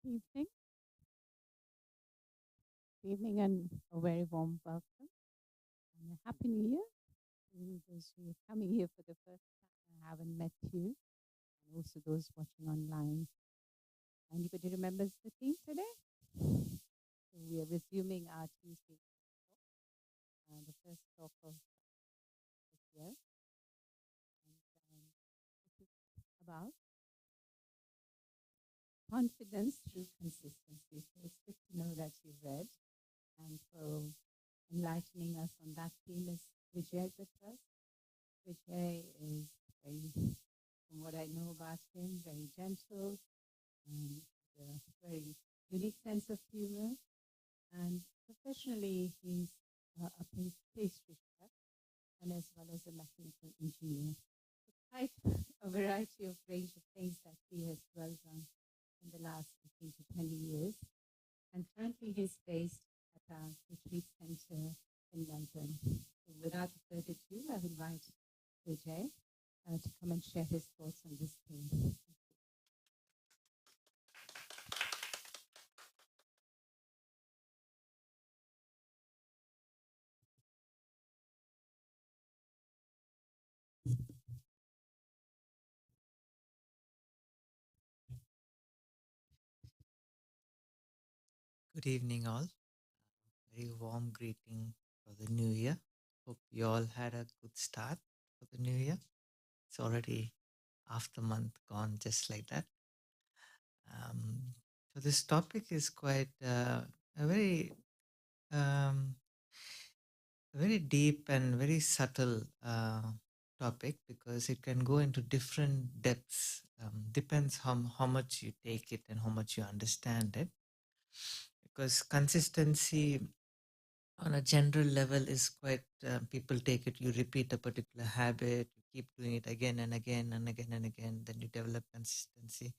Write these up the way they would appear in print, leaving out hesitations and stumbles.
Evening, evening, and a very warm welcome and a happy New Year to those who are coming here for the first time. I haven't met you, and also those watching online. Anybody remembers the theme today? So we are resuming our Tuesday talk, the first talk of this year, and this is about confidence through consistency. So it's good to know that you read, and for enlightening us on that theme is Vijay with us. Vijay is very, from what I know about him, very gentle and a very unique sense of humor. And professionally, he's a pastry chef and as well as a mechanical engineer. So quite a variety of range of things that he has dwelled on in the last 15 to 20 years. And currently he's based at our retreat center in Melbourne. So without further ado, I invite Vijay to come and share his thoughts on this theme. Good evening, all. Very warm greeting for the new year. Hope you all had a good start for the new year. It's already half the month gone, just like that. Um, so this topic is quite a um, very deep and very subtle topic because it can go into different depths. Depends how much you take it and how much you understand it. Because consistency on a general level is quite people take it, you repeat a particular habit, you keep doing it again and again and again and again, then you develop consistency.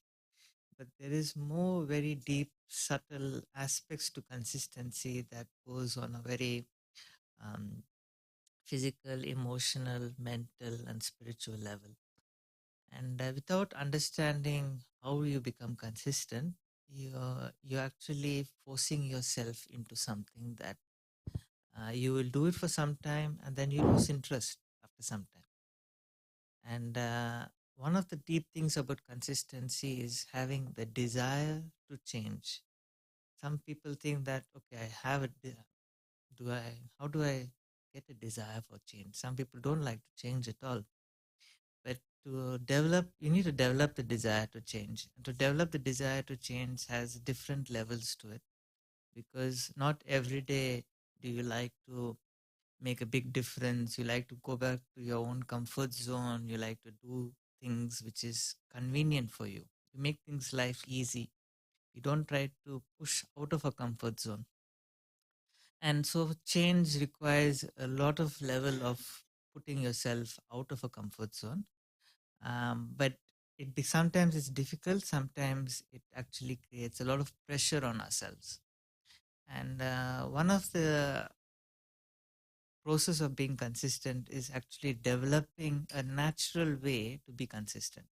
But there is more very deep subtle aspects to consistency that goes on a very um, physical, emotional, mental and spiritual level. And without understanding how you become consistent, you're actually forcing yourself into something that you will do it for some time and then you lose interest after some time. And one of the deep things about consistency is having the desire to change. Some people think that, okay, I have how do I get a desire for change? Some people don't like to change at all. But to develop, you need to develop the desire to change. And to develop the desire to change has different levels to it because not every day do you like to make a big difference. You like to go back to your own comfort zone. You like to do things which is convenient for you. You make things life easy. You don't try to push out of a comfort zone. And so change requires a lot of level of putting yourself out of a comfort zone. But sometimes it's difficult. Sometimes it actually creates a lot of pressure on ourselves. And one of the process of being consistent is actually developing a natural way to be consistent.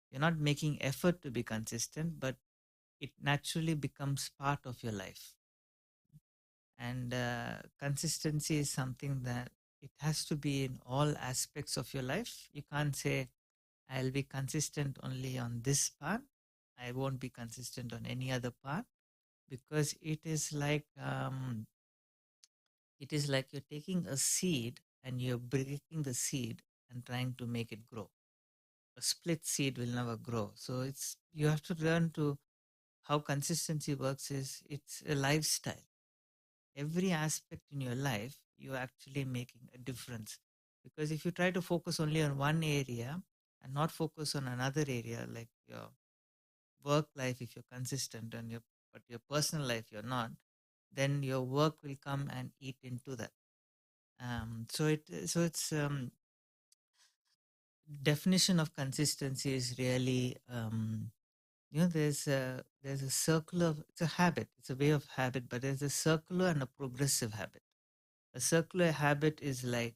You're not making effort to be consistent, but it naturally becomes part of your life. And consistency is something that it has to be in all aspects of your life. You can't say, I'll be consistent only on this part. I won't be consistent on any other part because it is like you're taking a seed and you're breaking the seed and trying to make it grow. A split seed will never grow. So you have to learn to how consistency works is it's a lifestyle. Every aspect in your life, you're actually making a difference. Because if you try to focus only on one area and not focus on another area, like your work life, if you're consistent and but your personal life you're not, then your work will come and eat into that. So it's definition of consistency is really there's a circular, it's a habit, it's a way of habit, but there's a circular and a progressive habit. A circular habit is like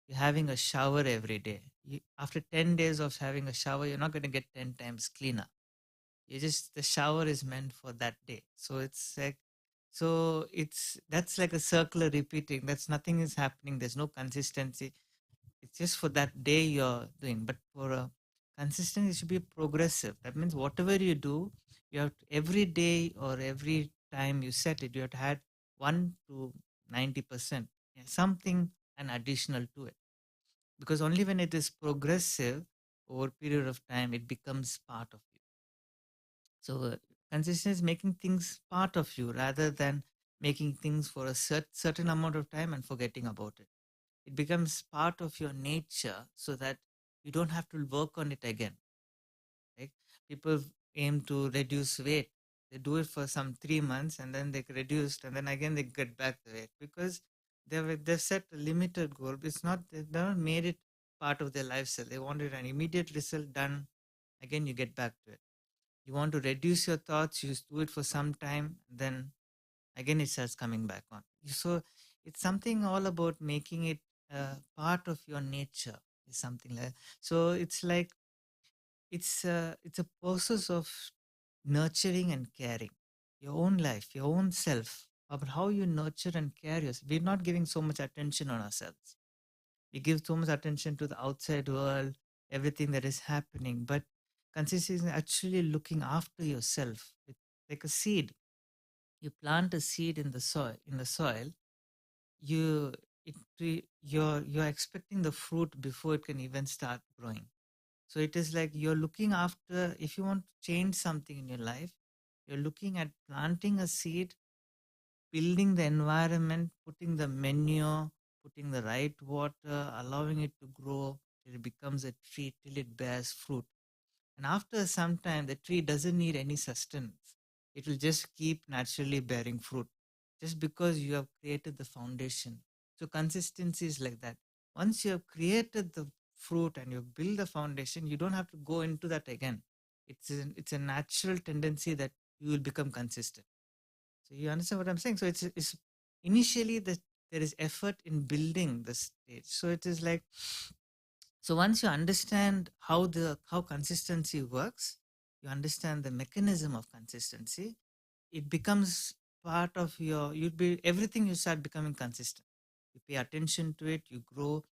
you're having a shower every day. After 10 days of having a shower, you're not going to get 10 times cleaner. You just, the shower is meant for that day. So it's like, so it's, that's like a circular repeating. That's, nothing is happening. There's no consistency. It's just for that day you're doing. But for a consistency, it should be progressive. That means whatever you do, you have to, every day or every time you set it, you have to add 1 to 90%, yeah, something an additional to it. Because only when it is progressive over a period of time, it becomes part of you. So consistency is making things part of you rather than making things for a certain amount of time and forgetting about it. It becomes part of your nature so that you don't have to work on it again. Right? People aim to reduce weight. They do it for some 3 months and then they reduced and then again they get back the weight because they've set a limited goal. It's not, they've not made it part of their lifestyle. They wanted an immediate result done. Again, you get back to it. You want to reduce your thoughts, you do it for some time, then again it starts coming back on. So it's something all about making it part of your nature, is something like, so it's like, it's a process of nurturing and caring your own life, your own self, about how you nurture and care yourself. We're not giving so much attention on ourselves. We give so much attention to the outside world, everything that is happening, but consistency is actually looking after yourself. It's like a seed. You plant a seed in the soil, you you're expecting the fruit before it can even start growing. So it is like you're looking after, if you want to change something in your life, you're looking at planting a seed, building the environment, putting the manure, putting the right water, allowing it to grow till it becomes a tree, till it bears fruit. And after some time, the tree doesn't need any sustenance. It will just keep naturally bearing fruit just because you have created the foundation. So consistency is like that. Once you have created the fruit and you build the foundation, you don't have to go into that again. It's a natural tendency that you will become consistent. So you understand what I'm saying? So it's initially that there is effort in building the stage. So it is like, so once you understand how consistency works, you understand the mechanism of consistency, it becomes part of your, you'd be, everything you start becoming consistent. You pay attention to it, you grow,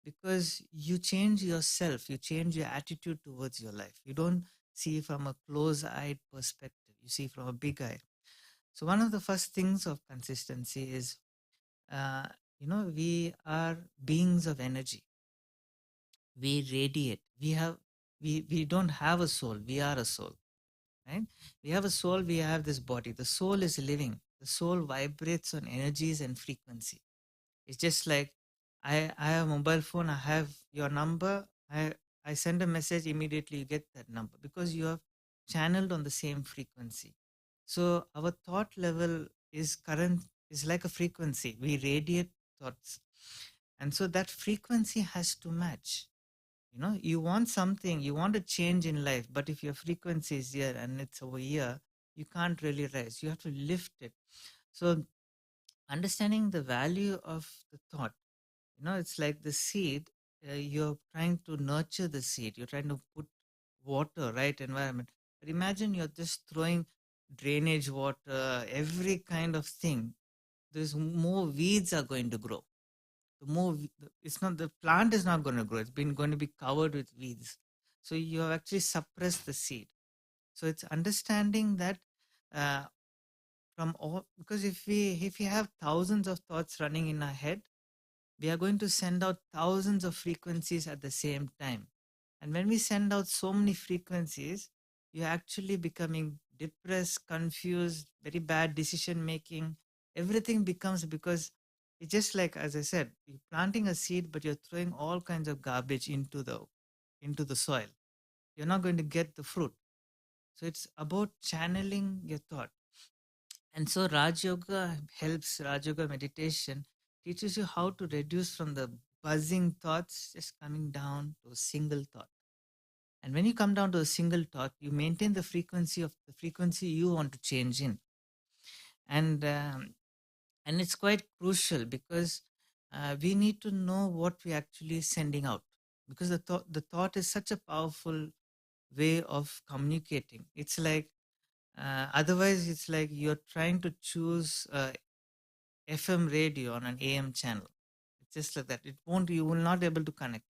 because you change yourself, you change your attitude towards your life. You don't see from a close-eyed perspective, you see from a big eye. So one of the first things of consistency is, uh, we are beings of energy. We radiate. We don't have a soul. We are a soul, right? We have a soul. We have this body. The soul is living. The soul vibrates on energies and frequency. It's just like, I have a mobile phone. I have your number. I send a message, immediately you get that number because you have channeled on the same frequency. So our thought level is like a frequency. We radiate thoughts. And so that frequency has to match. You want something, you want a change in life, but if your frequency is here and it's over here, you can't really rise. You have to lift it. So understanding the value of the thought, it's like the seed. You're trying to nurture the seed, you're trying to put water, right environment. But imagine you're just throwing drainage water, every kind of thing. There's more weeds are going to grow. It's not, the plant is not going to grow, it's been going to be covered with weeds. So you have actually suppressed the seed. So it's understanding that, uh, from all, because if we have thousands of thoughts running in our head, we are going to send out thousands of frequencies at the same time. And when we send out so many frequencies, you're actually becoming depressed, confused, very bad decision making. Everything becomes, because it's just like, as I said, you're planting a seed, but you're throwing all kinds of garbage into the soil. You're not going to get the fruit. So it's about channeling your thought. And so Raj Yoga helps, Raj Yoga meditation teaches you how to reduce from the buzzing thoughts, just coming down to a single thought. And when you come down to a single thought, you maintain the frequency you want to change in. And it's quite crucial because we need to know what we're actually sending out, because the thought is such a powerful way of communicating. It's like, otherwise, it's like you're trying to choose FM radio on an AM channel. It's just like that. It won't, you will not be able to connect.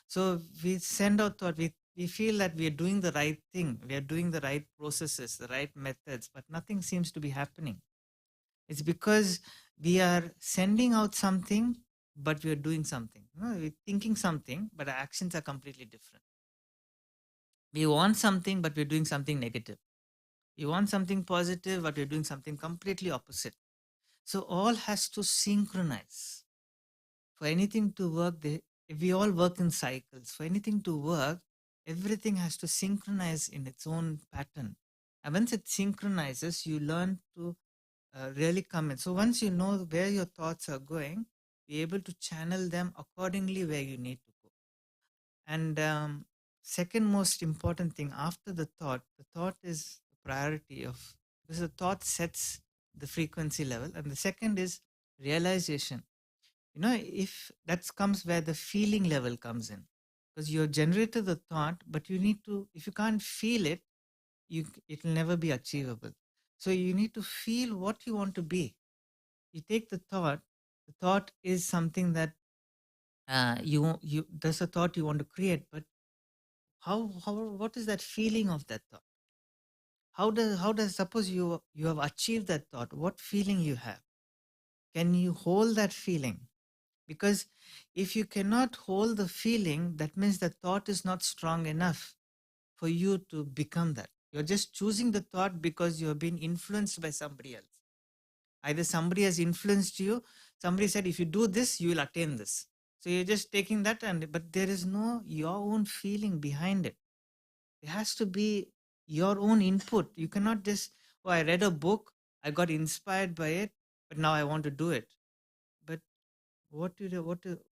So we send out thought, we feel that we are doing the right thing, we are doing the right processes, the right methods, but nothing seems to be happening. It's because we are sending out something, but we are doing something. We're thinking something, but our actions are completely different. We want something, but we're doing something negative. We want something positive, but we're doing something completely opposite. So all has to synchronize. For anything to work, we all work in cycles. For anything to work, everything has to synchronize in its own pattern. And once it synchronizes, you learn to really come in. So once you know where your thoughts are going, be able to channel them accordingly where you need to go. And second most important thing after the thought is the priority of, because the thought sets the frequency level. And the second is realization. If that comes where the feeling level comes in, because you have generated the thought, but you need to, if you can't feel it, it will never be achievable. So you need to feel what you want to be. You take the thought is something that you there's a thought you want to create, but how what is that feeling of that thought? How does suppose you have achieved that thought, what feeling you have? Can you hold that feeling? Because if you cannot hold the feeling, that means the thought is not strong enough for you to become that. You're just choosing the thought because you have been influenced by somebody else. Either somebody has influenced you, somebody said, if you do this, you will attain this. So you're just taking that, but there is no your own feeling behind it. There has to be your own input. You cannot just, oh, I read a book, I got inspired by it, but now I want to do it. But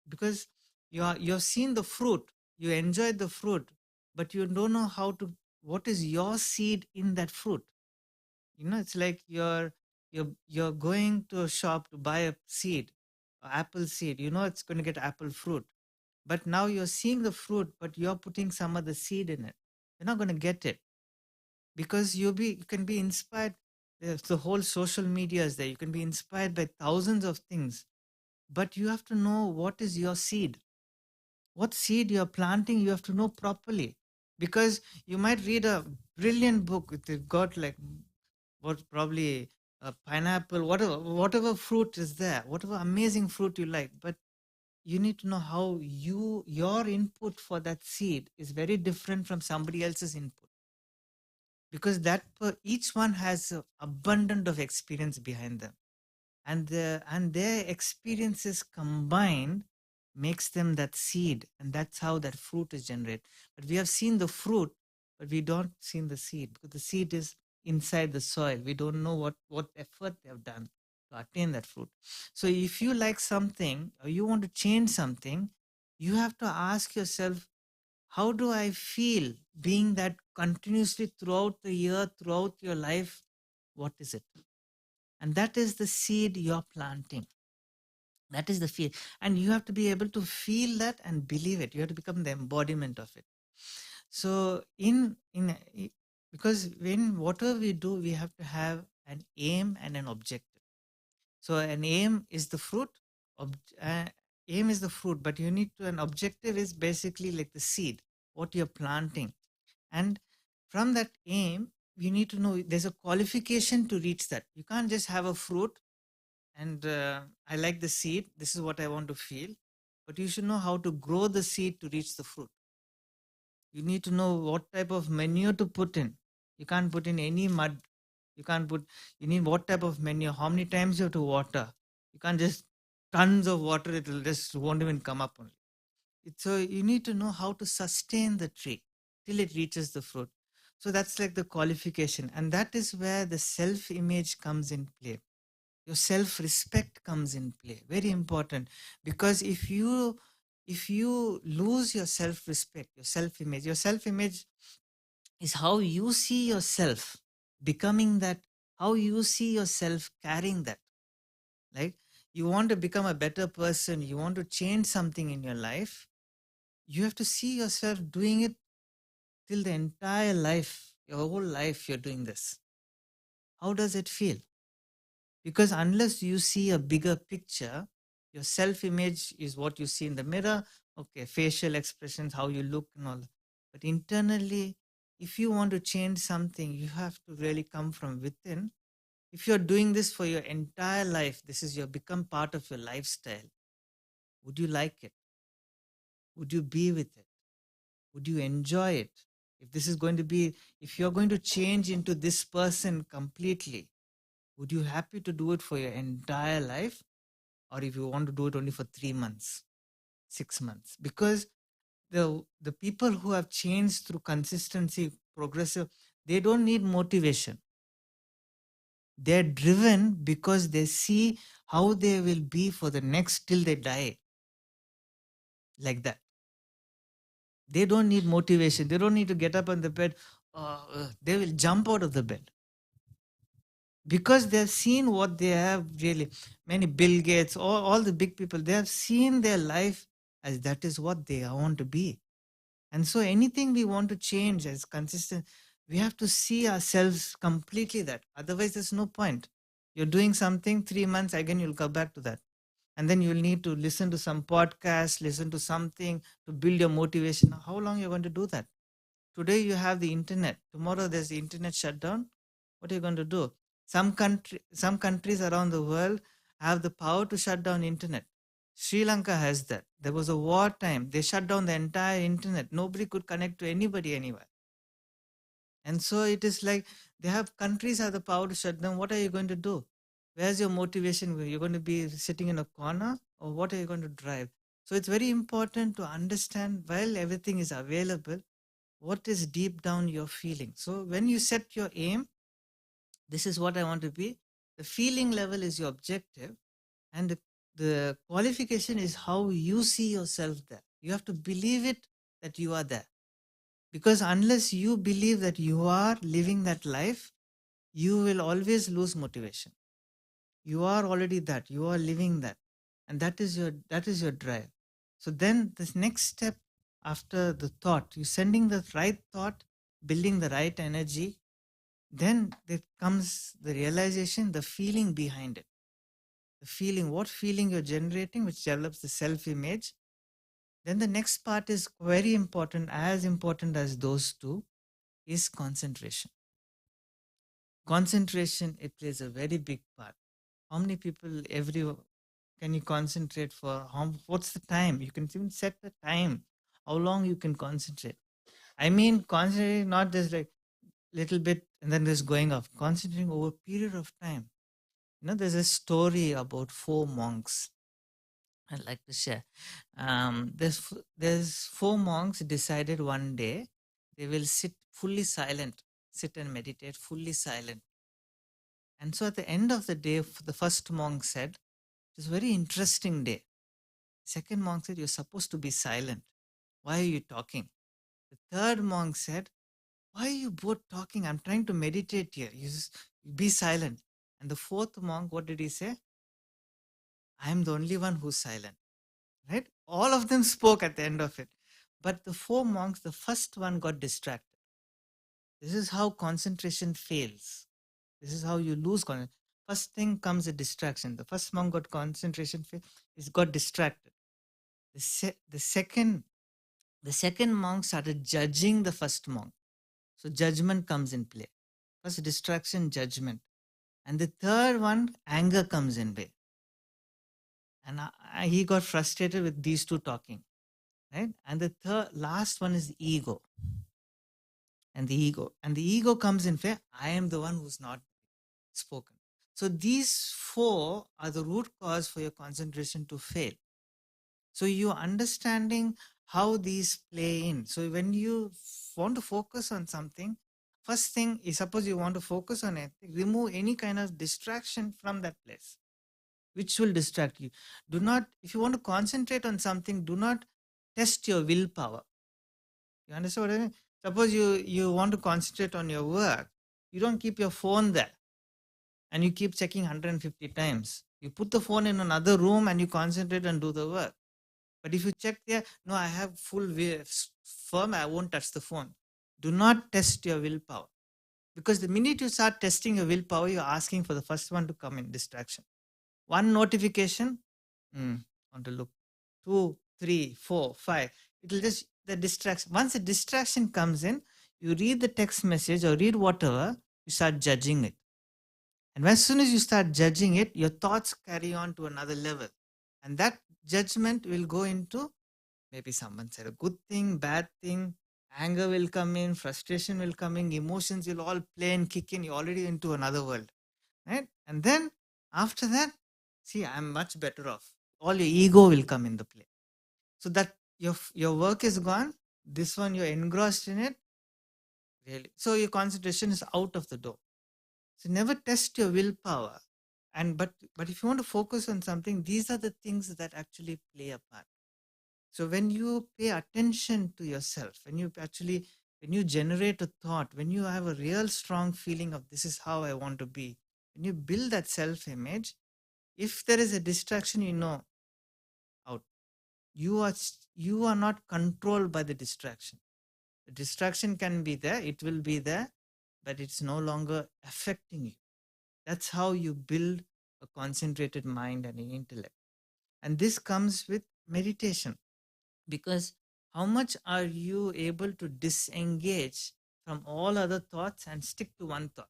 because you've seen the fruit, you enjoyed the fruit, but you don't know what is your seed in that fruit. It's like you're going to a shop to buy a seed, apple seed. It's going to get apple fruit, but now you're seeing the fruit, but you're putting some other seed in it. You're not going to get it, because you can be inspired. The whole social media is there. You can be inspired by thousands of things, but you have to know what is your seed. What seed you're planting, you have to know properly, because you might read a brilliant book. It got like what, probably a pineapple, whatever fruit is there, whatever amazing fruit you like, but you need to know how your input for that seed is very different from somebody else's input, because each one has a abundant of experience behind them, and their experiences combined makes them that seed, and that's how that fruit is generated. But we have seen the fruit, but we don't seen the seed, because the seed is inside the soil. We don't know what effort they have done to attain that fruit. So if you like something or you want to change something, you have to ask yourself, how do I feel being that continuously throughout the year, throughout your life? What is it? And that is the seed you're planting. That is the feel. And you have to be able to feel that and believe it. You have to become the embodiment of it. So because when whatever we do, we have to have an aim and an objective. So an aim is the fruit. ob- uh, Aim is the fruit, but you need to, an objective is basically like the seed, what you're planting. And from that aim, you need to know there's a qualification to reach that. You can't just have a fruit and I like the seed, this is what I want to feel, but you should know how to grow the seed to reach the fruit. You need to know what type of manure to put in. You can't put in any mud. You need what type of manure, how many times you have to water. You can't just tons of water, it will just won't even come up only. So you need to know how to sustain the tree till it reaches the fruit. So that's like the qualification, and that is where the self image comes in play. Your self respect comes in play, very important, because if you lose your self respect, your self image is how you see yourself becoming that, how you see yourself carrying that. Like, you want to become a better person, you want to change something in your life, you have to see yourself doing it till the entire life, your whole life, you're doing this. How does it feel? Because unless you see a bigger picture, your self image is what you see in the mirror, okay, facial expressions, how you look, and all. But internally, if you want to change something, you have to really come from within. If you're doing this for your entire life, this is your become part of your lifestyle. Would you like it? Would you be with it? Would you enjoy it? If this is going to be, if you're going to change into this person completely, would you happy to do it for your entire life? Or if you want to do it only for 3 months, 6 months? Because the people who have changed through consistency, progressive, they don't need motivation. They're driven because they see how they will be for the next till they die. Like that. They don't need motivation. They don't need to get up on the bed. They will jump out of the bed because they've seen what they have really. Many Bill Gates, all the big people, they have seen their life as that is what they want to be. And so anything we want to change as consistent, we have to see ourselves completely that. Otherwise, there's no point. You're doing something, 3 months, again, you'll go back to that. And then you'll need to listen to some podcast, listen to something to build your motivation. How long you're going to do that? Today you have the internet. Tomorrow there's the internet shutdown. What are you going to do? Some countries around the world have the power to shut down internet. Sri Lanka has that. There was a war time. They shut down the entire internet. Nobody could connect to anybody anywhere. And so it is like countries have the power to shut down. What are you going to do? Where's your motivation? You're going to be sitting in a corner, or what are you going to drive? So it's very important to understand while everything is available, what is deep down your feeling. So when you set your aim, this is what I want to be. The feeling level is your objective, and the qualification is how you see yourself there. You have to believe it that you are there. Because unless you believe that you are living that life, you will always lose motivation. You are already that. You are living that. And that is your drive. So then this next step after the thought, you sending the right thought, building the right energy, then there comes the realization, the feeling behind it. The feeling, what feeling you're generating, which develops the self-image. Then the next part is very important, as important as those two, is concentration. Concentration, it plays a very big part. How many people can you concentrate for? What's the time? You can even set the time, how long you can concentrate. I mean, concentrating not just like little bit and then just going off, concentrating over a period of time. There's a story about 4 monks I'd like to share. There's 4 monks decided one day they will sit fully silent, sit and meditate fully silent. And so at the end of the day, the first monk said, "It's a very interesting day." Second monk said, "You're supposed to be silent. Why are you talking?" The third monk said, "Why are you both talking? I'm trying to meditate here. You just be silent." And the fourth monk, what did he say? "I'm the only one who's silent." Right? All of them spoke at the end of it. But the 4 monks, the first one got distracted. This is how concentration fails. This is how you lose concentration. First thing comes a distraction. The first monk got concentration fail, is got distracted. The second monk started judging the first monk. So judgment comes in play. First distraction, judgment. And the third one, anger comes in play. And he got frustrated with these two talking. Right? And the last one is the ego. And the ego comes in play. I am the one who's not spoken. So these four are the root cause for your concentration to fail. So you're understanding how these play in. So when you want to focus on something, first thing is, suppose you want to focus on it, remove any kind of distraction from that place, which will distract you. If you want to concentrate on something, do not test your willpower. You understand what I mean? Suppose you want to concentrate on your work, you don't keep your phone there and you keep checking 150 times. You put the phone in another room and you concentrate and do the work. But if you check there, no, I have full firm, I won't touch the phone. Do not test your willpower. Because the minute you start testing your willpower, you're asking for the first one to come in, distraction. One notification, want to look. 2, 3, 4, 5. It'll just, the distraction. Once the distraction comes in, you read the text message or read whatever, you start judging it. And as soon as you start judging it, your thoughts carry on to another level. And that judgment will go into, maybe someone said a good thing, bad thing, anger will come in, frustration will come in, emotions will all play and kick in. You're already into another world. Right? And then after that, see, I'm much better off. All your ego will come in the play. So that your work is gone. This one, you're engrossed in it. Really. So your concentration is out of the door. So never test your willpower. And but if you want to focus on something, these are the things that actually play a part. So when you pay attention to yourself, when you generate a thought, when you have a real strong feeling of this is how I want to be, when you build that self-image, if there is a distraction, out. You are not controlled by the distraction. The distraction can be there, it will be there, but it's no longer affecting you. That's how you build a concentrated mind and an intellect. And this comes with meditation, because how much are you able to disengage from all other thoughts and stick to one thought?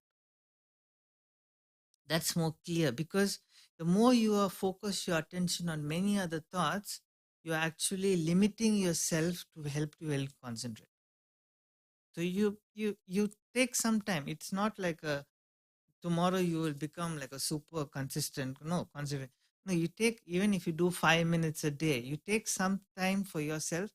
That's more clear, because the more you are focused your attention on many other thoughts, you're actually limiting yourself to help you concentrate. So you take some time. It's not like a tomorrow you will become like a super consistent. No, concentrate. No, you take, even if you do 5 minutes a day, you take some time for yourself.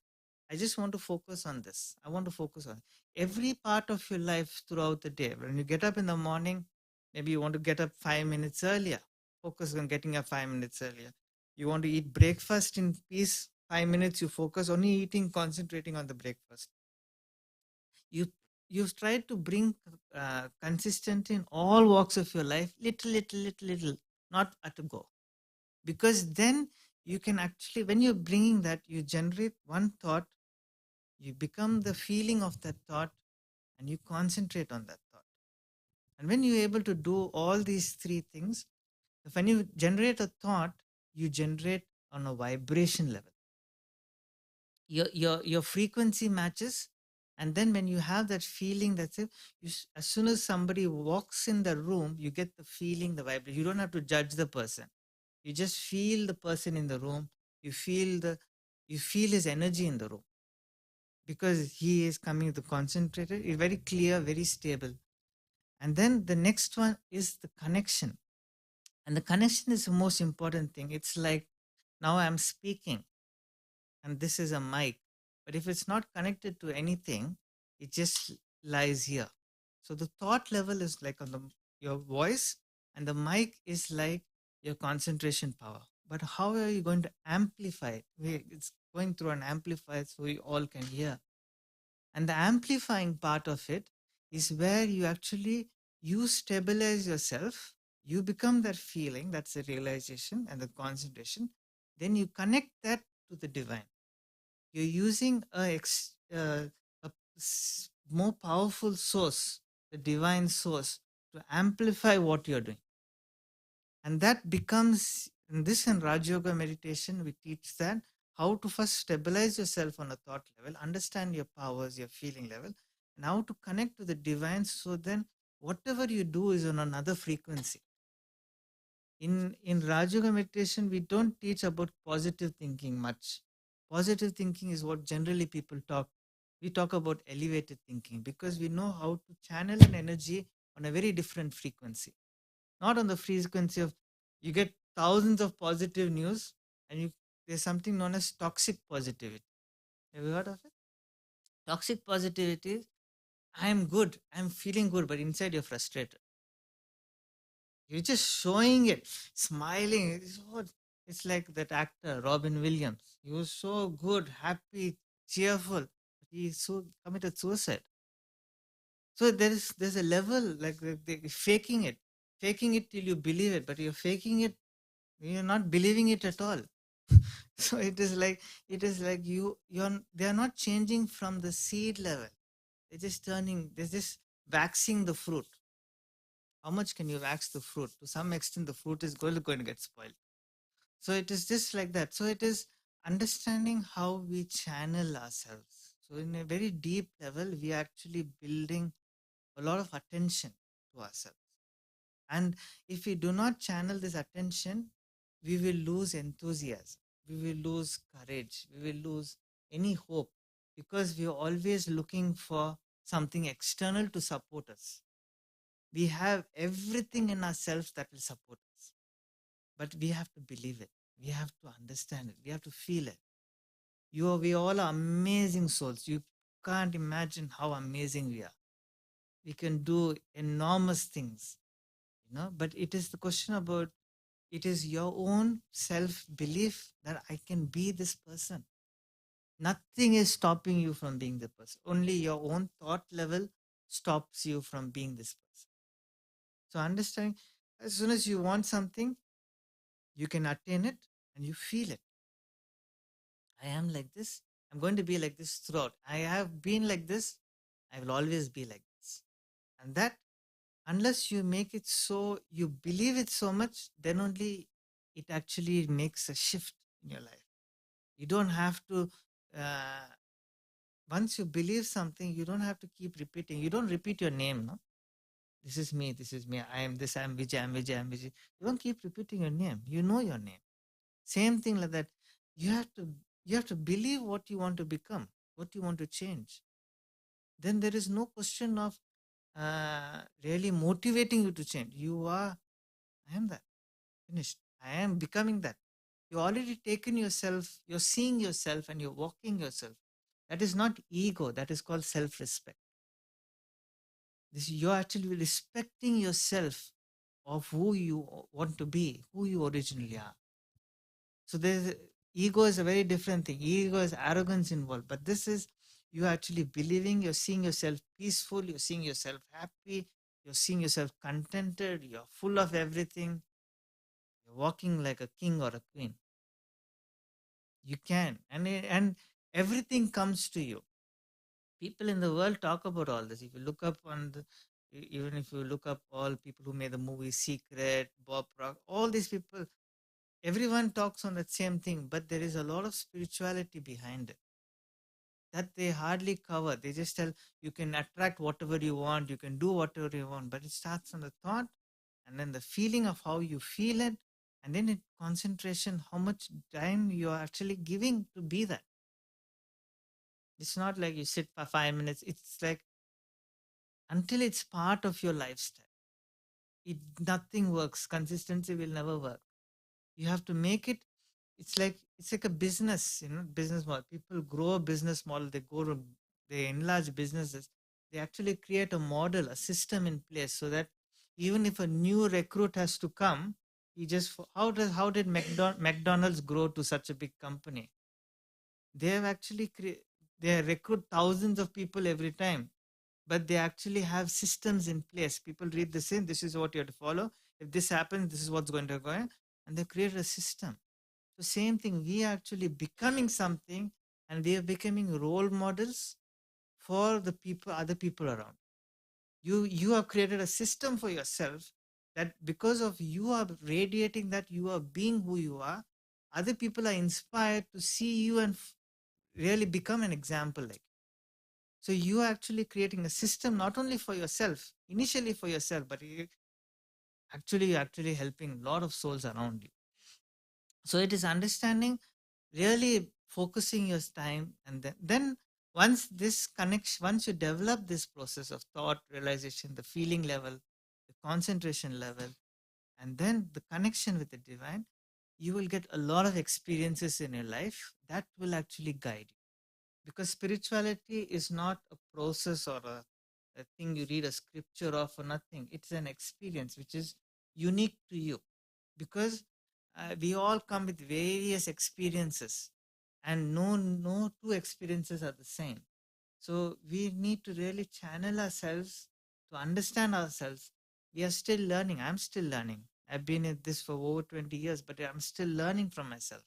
I just want to focus on this. I want to focus on every part of your life throughout the day. When you get up in the morning, maybe you want to get up 5 minutes earlier. Focus on getting up 5 minutes earlier. You want to eat breakfast in peace, 5 minutes, you focus only eating, concentrating on the breakfast. You try to bring consistent in all walks of your life, little, not at a go. Because then you can actually, when you're bringing that, you generate one thought, you become the feeling of that thought, and you concentrate on that thought. And when you're able to do all these three things, when you generate a thought, you generate on a vibration level. Your frequency matches, and then when you have that feeling, that's it. As soon as somebody walks in the room, you get the feeling, the vibration. You don't have to judge the person. You just feel the person in the room. You feel his energy in the room, because he is coming to concentrated. It's very clear, very stable. And then the next one is the connection. And the connection is the most important thing. It's like, now I'm speaking and this is a mic. But if it's not connected to anything, it just lies here. So the thought level is like on your voice, and the mic is like your concentration power. But how are you going to amplify it? It's going through an amplifier so we all can hear. And the amplifying part of it is where you stabilize yourself. You become that feeling, that's the realization and the concentration. Then you connect that to the divine. You're using more powerful source, the divine source, to amplify what you're doing. And that becomes, in this and Raj Yoga meditation, we teach that how to first stabilize yourself on a thought level, understand your powers, your feeling level, and how to connect to the divine, so then whatever you do is on another frequency. In Raj Yoga meditation, we don't teach about positive thinking much. Positive thinking is what generally people talk. We talk about elevated thinking, because we know how to channel an energy on a very different frequency. Not on the frequency of, you get thousands of positive news, and there's something known as toxic positivity. Have you heard of it? Toxic positivity is, I'm good, I'm feeling good, but inside you're frustrated. You're just showing it, smiling. It's like that actor, Robin Williams. He was so good, happy, cheerful, but he so committed suicide. So there's a level like faking it till you believe it, but you're faking it, you're not believing it at all. So it is like they are not changing from the seed level. they're just waxing the fruit. How much can you wax the fruit? To some extent, the fruit is going to get spoiled. So it is just like that. So it is understanding how we channel ourselves. So in a very deep level, we are actually building a lot of attention to ourselves. And if we do not channel this attention, we will lose enthusiasm. We will lose courage. We will lose any hope because we are always looking for something external to support us. We have everything in ourselves that will support us, but we have to believe it. We have to understand it. We have to feel it. We all are amazing souls. You can't imagine how amazing we are. We can do enormous things, but it is the question about, it is your own self belief that I can be this person. Nothing is stopping you from being the person. Only your own thought level stops you from being this person. So understanding, as soon as you want something, you can attain it and you feel it. I am like this. I'm going to be like this throughout. I have been like this. I will always be like this. And that, unless you make it so, you believe it so much, then only it actually makes a shift in your life. You don't have to, once you believe something, you don't have to keep repeating. You don't repeat your name, no? This is me, this is me. I am this, I am Vijay, I am Vijay, I am Vijay. You don't keep repeating your name. You know your name. Same thing like that. You have to believe what you want to become, what you want to change. Then there is no question of really motivating you to change. You are, I am that. Finished. I am becoming that. You already taken yourself, you're seeing yourself and you're walking yourself. That is not ego, that is called self-respect. You're actually respecting yourself of who you want to be, who you originally are. So ego is a very different thing. Ego is arrogance involved, but this is you actually believing, you're seeing yourself peaceful, you're seeing yourself happy, you're seeing yourself contented, you're full of everything, you're walking like a king or a queen. You can, and everything comes to you. People in the world talk about all this. If you look up even if you look up all people who made the movie Secret, Bob Rock, all these people, everyone talks on that same thing, but there is a lot of spirituality behind it that they hardly cover. They just tell you can attract whatever you want, you can do whatever you want, but it starts on the thought and then the feeling of how you feel it, and then it concentration, how much time you are actually giving to be that. It's not like you sit for 5 minutes. It's like until it's part of your lifestyle, nothing works. Consistency will never work. You have to make it. It's like a business, business model. People grow a business model. They enlarge businesses. They actually create a model, a system in place, so that even if a new recruit has to come, how did McDonald's grow to such a big company? They have actually they recruit thousands of people every time, but they actually have systems in place. People read the same. This is what you have to follow. If this happens, this is what's going to go on. And they create a system. So same thing, we are actually becoming something, and we are becoming role models for the people, other people around. You have created a system for yourself that because of you are radiating that, you are being who you are, other people are inspired to see you and really become an example like. So you are actually creating a system not only for yourself, initially for yourself, but actually helping a lot of souls around you. So it is understanding, really focusing your time, and then once this connection, once you develop this process of thought, realization, the feeling level, the concentration level, and then the connection with the divine, you will get a lot of experiences in your life that will actually guide you. Because spirituality is not a process or a thing you read a scripture of or nothing. It's an experience which is unique to you, because we all come with various experiences, and no two experiences are the same. So we need to really channel ourselves to understand ourselves. We are still learning. I'm still learning. I've been in this for over 20 years, but I'm still learning from myself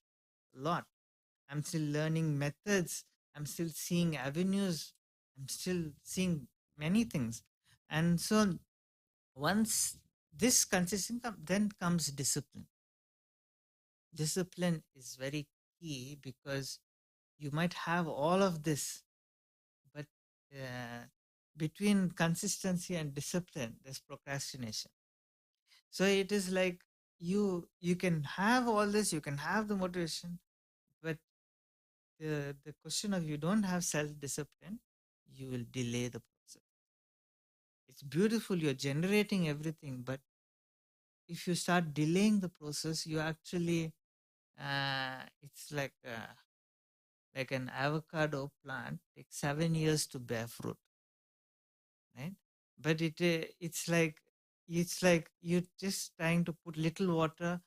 a lot. I'm still learning methods. I'm still seeing avenues I'm still seeing many things. And so once this consistent then comes discipline. Discipline is very key because you might have all of this, but uh, between consistency and discipline there's procrastination. So it is like you can have all this, you can have the motivation, but the question of you don't have self discipline, you will delay the process. It's beautiful, you're generating everything, but if you start delaying the process, you actually it's like an avocado plant takes 7 years to bear fruit, right? But it's like you're just trying to put little water,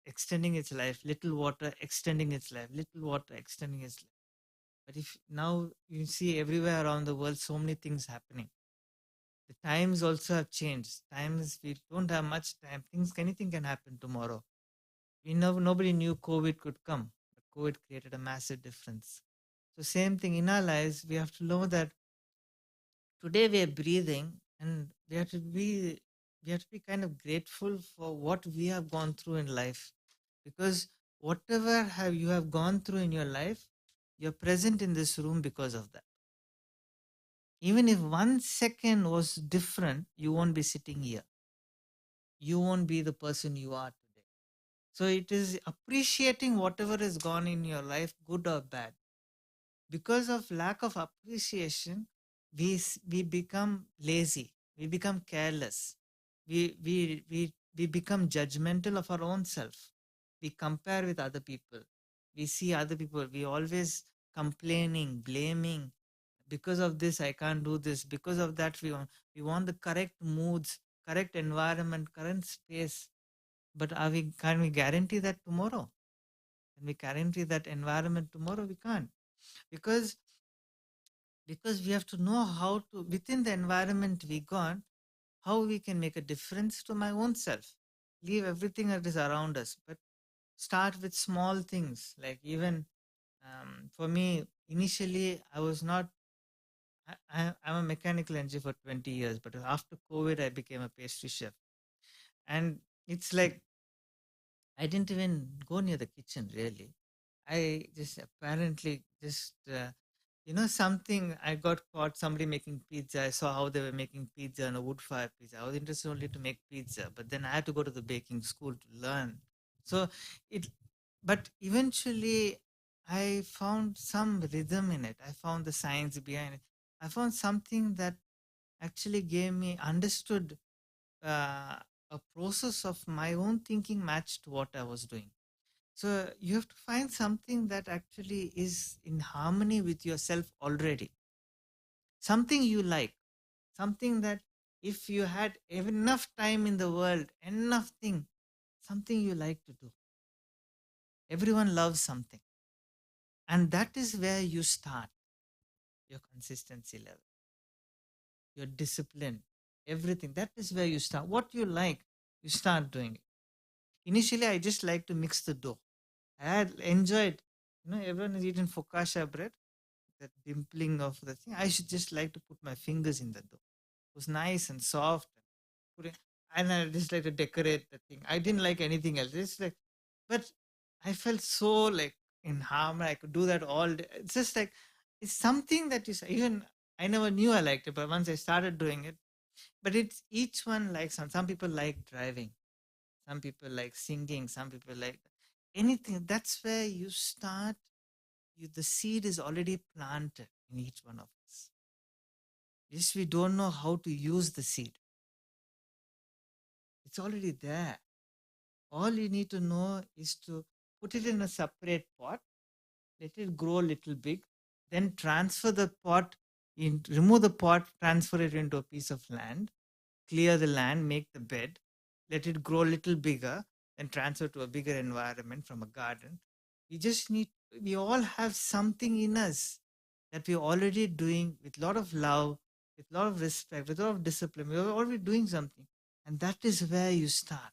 extending its life, little water, extending its life, little water, extending its life. But if now you see everywhere around the world, so many things happening. The times also have changed. Times we don't have much time. Anything can happen tomorrow. We know nobody knew COVID could come. But COVID created a massive difference. So same thing in our lives, we have to know that today we are breathing, and we have to be kind of grateful for what we have gone through in life, because whatever have you have gone through in your life, you're present in this room because of that. Even if 1 second was different, you won't be sitting here. You won't be the person you are today. So it is appreciating whatever has gone in your life, good or bad. Because of lack of appreciation, we become lazy, we become careless, we become judgmental of our own self. We compare with other people, we see other people, we always complaining, blaming. Because of this I can't do this, because of that we want the correct moods, correct environment, correct space. But can we guarantee that tomorrow? Can we guarantee that environment tomorrow? We can't. Because because we have to know how to, within the environment we got, how we can make a difference to my own self. Leave everything that is around us, but start with small things. Like even for me, initially I was not. I'm a mechanical engineer for 20 years, but after COVID, I became a pastry chef, and it's like I didn't even go near the kitchen really. I just apparently just something, I got caught somebody making pizza. I saw how they were making pizza on a wood fire pizza. I was interested only to make pizza, but then I had to go to the baking school to learn. So it, but eventually I found some rhythm in it. I found the science behind it. I found something that actually gave me understood a process of my own thinking matched what I was doing. So you have to find something that actually is in harmony with yourself already. Something you like, something that if you had enough time in the world, enough thing, something you like to do. Everyone loves something. And that is where you start your consistency level, your discipline, everything. That is where you start. What you like, you start doing it. Initially, I just like to mix the dough. I had enjoyed, everyone has eaten focaccia bread, that dimpling of the thing. I should just like to put my fingers in the dough. It was nice and soft. And I just like to decorate the thing. I didn't like anything else. It's like, but I felt so like in harmony. I could do that all day. It's just like, it's something that is even, I never knew I liked it, but once I started doing it, but it's each one likes some people like driving, some people like singing, some people like anything. That's where you start. The seed is already planted in each one of us. Just we don't know how to use the seed. It's already there. All you need to know is to put it in a separate pot, let it grow a little big, then transfer the pot, remove the pot, transfer it into a piece of land, clear the land, make the bed, let it grow a little bigger, then transfer to a bigger environment from a garden. We all have something in us that we're already doing with a lot of love, with a lot of respect, with a lot of discipline. We're already doing something. And that is where you start.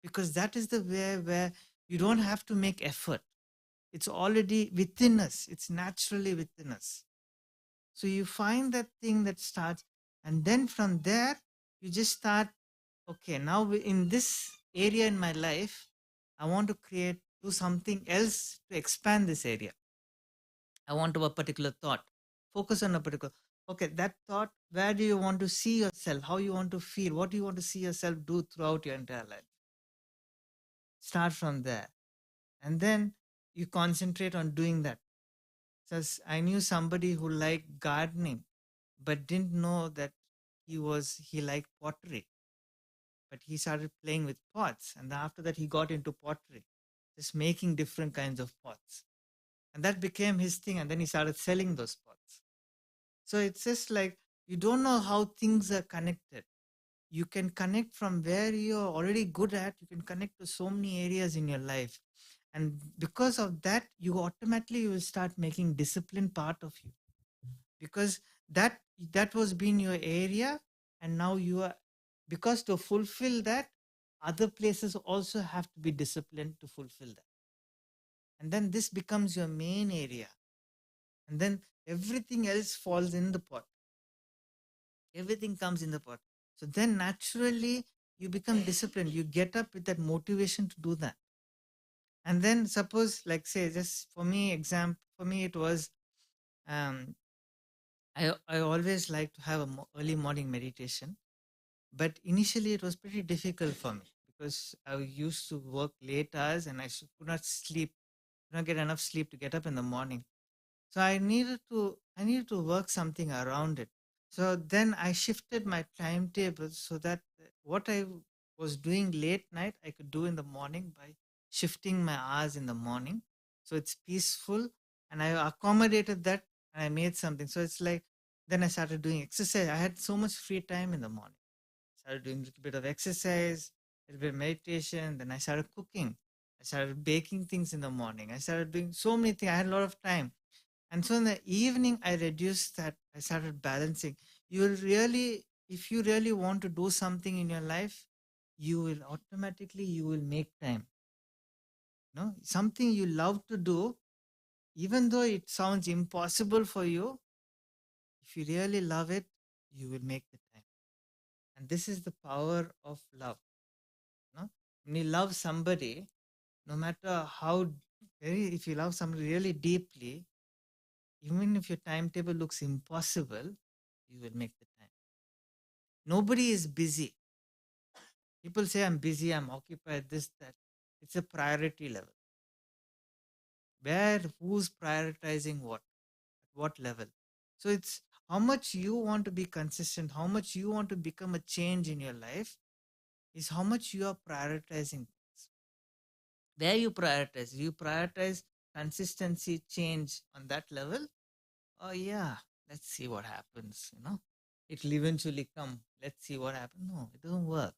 Because that is the way where you don't have to make effort. It's already within us. It's naturally within us. So you find that thing that starts, and then from there, you just start, okay, now in this area in my life, I want to do something else to expand this area. I want to have a particular thought. Focus on a particular, okay, that thought, where do you want to see yourself? How you want to feel? What do you want to see yourself do throughout your entire life? Start from there. And then you concentrate on doing that. So I knew somebody who liked gardening, but didn't know that he liked pottery. But he started playing with pots. And after that, he got into pottery, just making different kinds of pots. And that became his thing. And then he started selling those pots. So it's just like you don't know how things are connected. You can connect from where you're already good at, you can connect to so many areas in your life. And because of that, you will start making discipline part of you. Because that was being your area, and now you are, because to fulfill that, other places also have to be disciplined to fulfill that. And then this becomes your main area. And then everything else falls in the pot. Everything comes in the pot. So then naturally you become disciplined. You get up with that motivation to do that. And then suppose, like say, just for me, it was, I always like to have a early morning meditation. But initially it was pretty difficult for me because I used to work late hours and could not sleep, could not get enough sleep to get up in the morning. So I needed to work something around it. So then I shifted my timetable so that what I was doing late night, I could do in the morning by shifting my hours in the morning. So it's peaceful, and I accommodated that, and I made something. So it's like, then I started doing exercise. I had so much free time in the morning. Started doing a little bit of exercise, a little bit of meditation. Then I started cooking. I started baking things in the morning. I started doing so many things. I had a lot of time. And so in the evening, I reduced that. I started balancing. If you really want to do something in your life, you will make time. No, something you love to do, even though it sounds impossible for you, if you really love it, you will make the time. And this is the power of love. No? When you love somebody, no matter if you love somebody really deeply, even if your timetable looks impossible, you will make the time. Nobody is busy. People say, I'm busy, I'm occupied, this, that. It's a priority level. Who's prioritizing what? At what level? So it's how much you want to be consistent, how much you want to become a change in your life is how much you are prioritizing things. Where you prioritize consistency, change on that level. Oh yeah, let's see what happens. It'll eventually come. Let's see what happens. No, it doesn't work.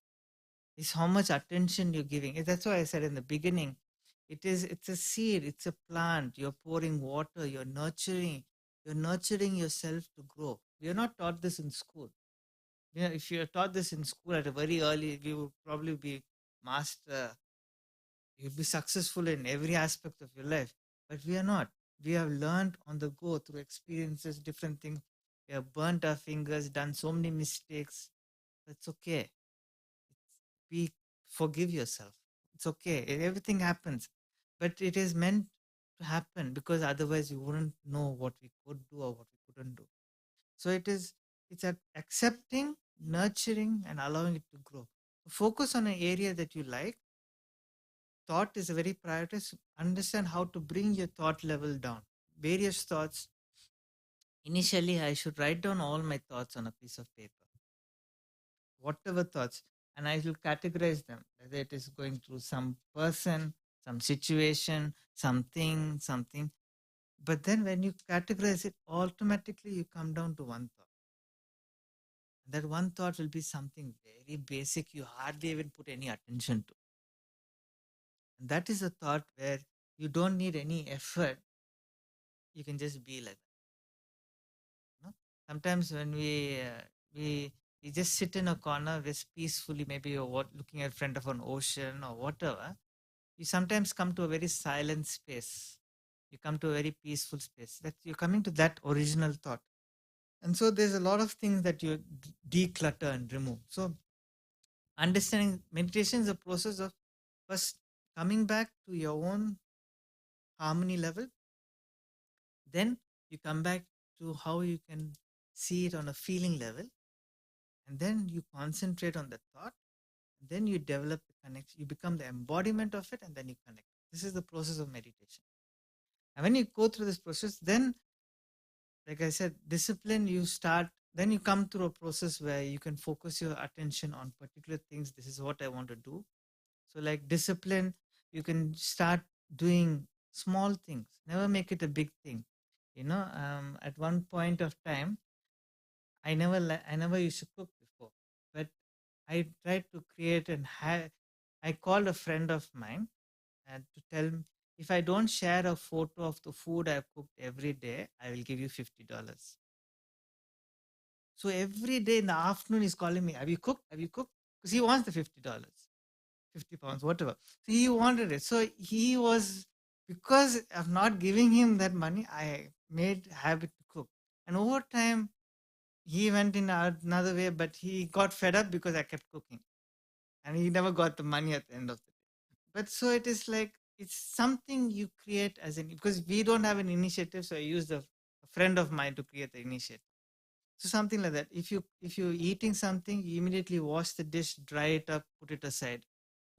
It's how much attention you're giving. That's why I said in the beginning, it's a seed, it's a plant. You're pouring water, you're nurturing yourself to grow. We are not taught this in school. If you're taught this in school at a very early, you would probably be master. You'll be successful in every aspect of your life. But we are not. We have learned on the go through experiences, different things. We have burnt our fingers, done so many mistakes. That's okay. Be Forgive yourself. It's okay. Everything happens. But it is meant to happen because otherwise we wouldn't know what we could do or what we couldn't do. So it's accepting, nurturing, and allowing it to grow. Focus on an area that you like. Thought is a very priority. Understand how to bring your thought level down. Various thoughts. Initially, I should write down all my thoughts on a piece of paper. Whatever thoughts, and I will categorize them, whether it is going through some person, some situation, something. But then when you categorize it, automatically you come down to one thought. And that one thought will be something very basic you hardly even put any attention to. And that is a thought where you don't need any effort. You can just be like that. Sometimes when we just sit in a corner, just peacefully, maybe you're looking at front of an ocean or whatever, you sometimes come to a very silent space. You come to a very peaceful space. That you're coming to that original thought. And so there's a lot of things that you declutter and remove. So understanding meditation is a process of first coming back to your own harmony level. Then you come back to how you can see it on a feeling level. And then you concentrate on the thought. Then you develop the connection. You become the embodiment of it, and then you connect. This is the process of meditation. And when you go through this process, then, like I said, discipline, you start, then you come through a process where you can focus your attention on particular things. This is what I want to do. So, like discipline, you can start doing small things, never make it a big thing. At one point of time, I never used to cook before, but I tried to create and I called a friend of mine and to tell him, if I don't share a photo of the food I've cooked every day, I will give you $50. So every day in the afternoon, he's calling me, have you cooked? Have you cooked? Because he wants the $50, 50 pounds, whatever. So he wanted it. So he was, because of not giving him that money, I made habit to cook. And over time, he went in another way, but he got fed up because I kept cooking. And he never got the money at the end of the day. But so it is like, it's something you create as an, because we don't have an initiative. So I used a friend of mine to create the initiative. So something like that. If you're eating something, you immediately wash the dish, dry it up, put it aside.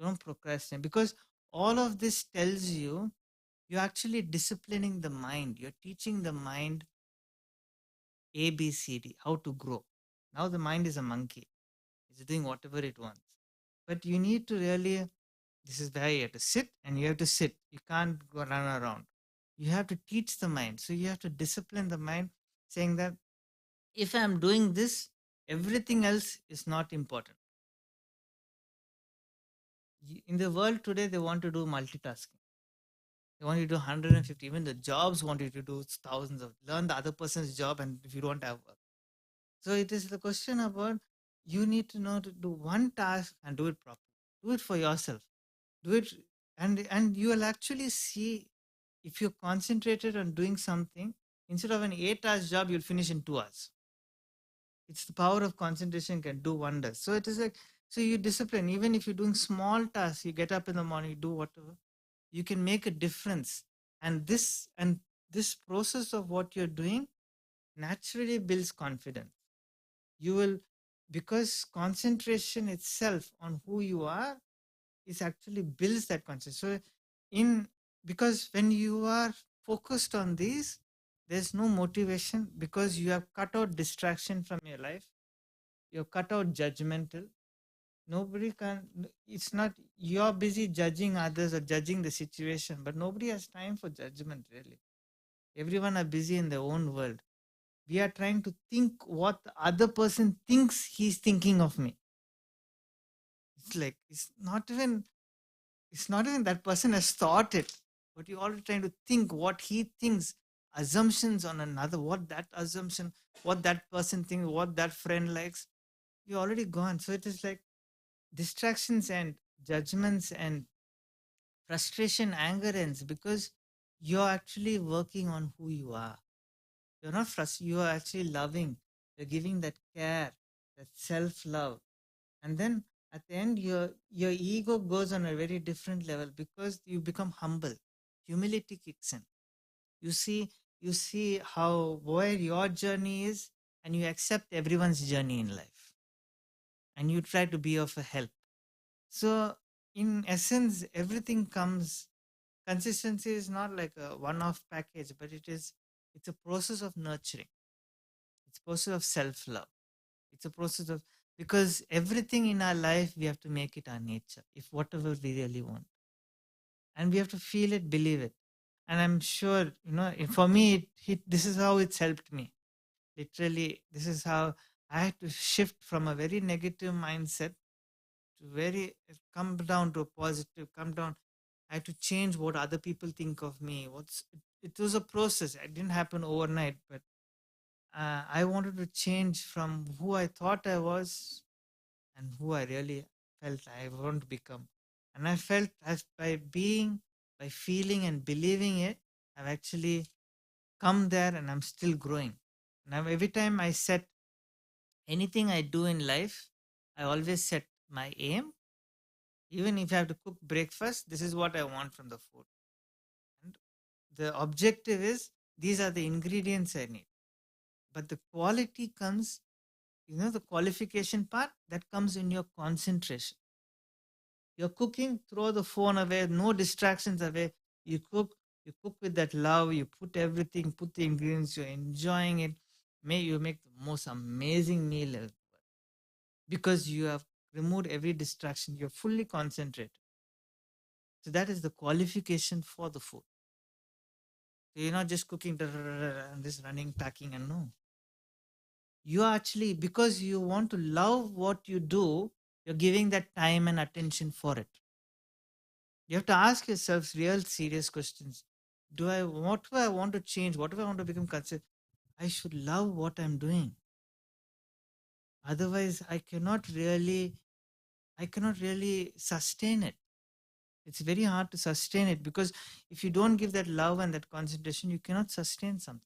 Don't procrastinate, because all of this tells you you're actually disciplining the mind. You're teaching the mind ABCD, how to grow. Now the mind is a monkey. It's doing whatever it wants. But you need to really, this is where you have to sit, and you have to sit. You can't go run around. You have to teach the mind. So you have to discipline the mind, saying that if I'm doing this, everything else is not important. In the world today, they want to do multitasking. They want you to do 150. Even the jobs want you to do thousands of, learn the other person's job, and if you don't have work. So it is the question about, you need to know to do one task and do it properly. Do it for yourself. Do it, and you will actually see, if you're concentrated on doing something, instead of an 8 hours job, you'll finish in 2 hours. It's the power of concentration can do wonders. So it is like, so you discipline, even if you're doing small tasks, you get up in the morning, you do whatever, you can make a difference. And this process of what you're doing naturally builds confidence. You will, because concentration itself on who you are is actually builds that concentration. So in, because when you are focused on these, there's no motivation, because you have cut out distraction from your life. You've cut out judgmental. Nobody can, it's not, you're busy judging others or judging the situation, but nobody has time for judgment, really. Everyone are busy in their own world. We are trying to think what the other person thinks he's thinking of me. It's like, it's not even that person has thought it, but you're already trying to think what he thinks, assumptions on another, what that assumption, what that person thinks, what that friend likes. You're already gone. So it is like distractions and judgments and frustration, anger ends, because you're actually working on who you are. You're not frustrated, you are actually loving. You're giving that care, that self-love. And then at the end, your ego goes on a very different level, because you become humble. Humility kicks in. You see, you see how, where your journey is, and you accept everyone's journey in life. And you try to be of a help. So in essence, everything comes, consistency is not like a one-off package, but it's a process of nurturing. It's a process of self-love. It's a process of, because everything in our life, we have to make it our nature, if whatever we really want. And we have to feel it, believe it. And I'm sure, for me, this is how it's helped me. Literally, this is how I had to shift from a very negative mindset to come down to a positive, come down. I had to change what other people think of me. It was a process. It didn't happen overnight, but I wanted to change from who I thought I was and who I really felt I want to become. And I felt, as by feeling and believing it, I've actually come there, and I'm still growing. Now, every time I set anything I do in life, I always set my aim. Even if I have to cook breakfast, this is what I want from the food. And the objective is these are the ingredients I need. But the quality comes, the qualification part that comes in your concentration. You're cooking, throw the phone away, no distractions away. You cook with that love, you put everything, put the ingredients, you're enjoying it. May you make the most amazing meal ever because you have removed every distraction. You're fully concentrated. So that is the qualification for the food. So you're not just cooking and just running, packing, and no. You are actually, because you want to love what you do, you're giving that time and attention for it. You have to ask yourself real serious questions. What do I want to change? What do I want to become consistent? I should love what I'm doing. Otherwise, I cannot really sustain it. It's very hard to sustain it because if you don't give that love and that concentration, you cannot sustain something.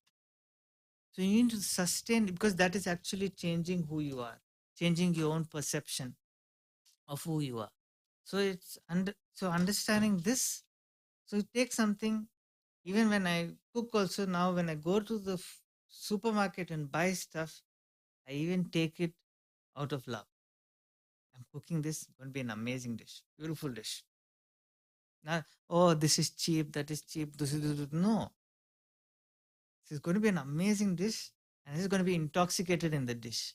So you need to sustain it because that is actually changing who you are, changing your own perception of who you are. So so understanding this. So it takes something. Even when I cook, also now when I go to the supermarket and buy stuff, I even take it out of love. I'm cooking this, it's going to be an amazing dish, beautiful dish. Now, oh, this is cheap, that is cheap. No, this is going to be an amazing dish, and it's going to be intoxicated in the dish.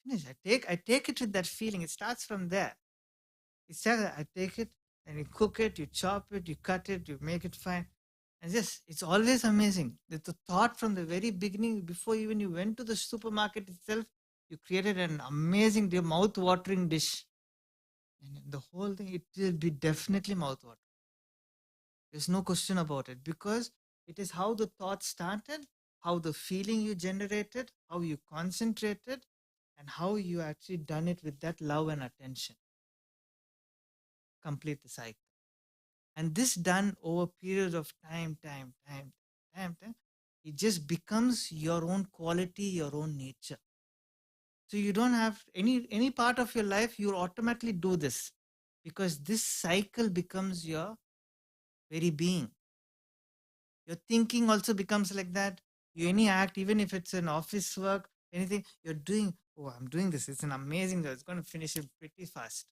Finish. I take it with that feeling. It starts from there. I take it and you cook it, you chop it, you cut it, you make it fine. And yes, it's always amazing. The thought from the very beginning, before even you went to the supermarket itself, you created an amazing, mouth-watering dish. And the whole thing, it will be definitely mouth-watering. There's no question about it because it is how the thought started, how the feeling you generated, how you concentrated, and how you actually done it with that love and attention. Complete the cycle. And this done over period of time, it just becomes your own quality, your own nature. So you don't have any part of your life, you automatically do this because this cycle becomes your very being. Your thinking also becomes like that. You any act, even if it's an office work, anything you're doing, oh, I'm doing this. It's an amazing, it's going to finish it pretty fast.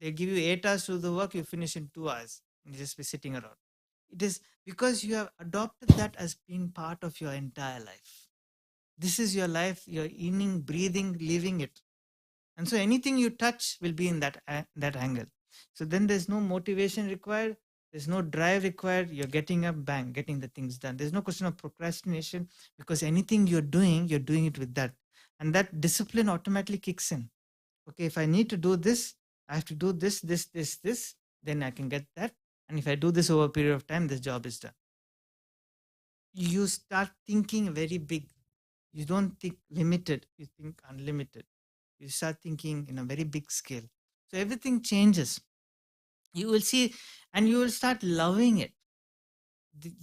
They give you 8 hours to do the work, you finish in 2 hours and you just be sitting around. It is because you have adopted that as being part of your entire life. This is your life, you're eating, breathing, living it. And so anything you touch will be in that angle. So then there's no motivation required, there's no drive required. You're getting up, bang, getting the things done. There's no question of procrastination because anything you're doing it with that. And that discipline automatically kicks in. Okay, if I need to do this, I have to do this, then I can get that. And if I do this over a period of time, this job is done. You start thinking very big. You don't think limited, you think unlimited. You start thinking in a very big scale. So everything changes. You will see, and you will start loving it.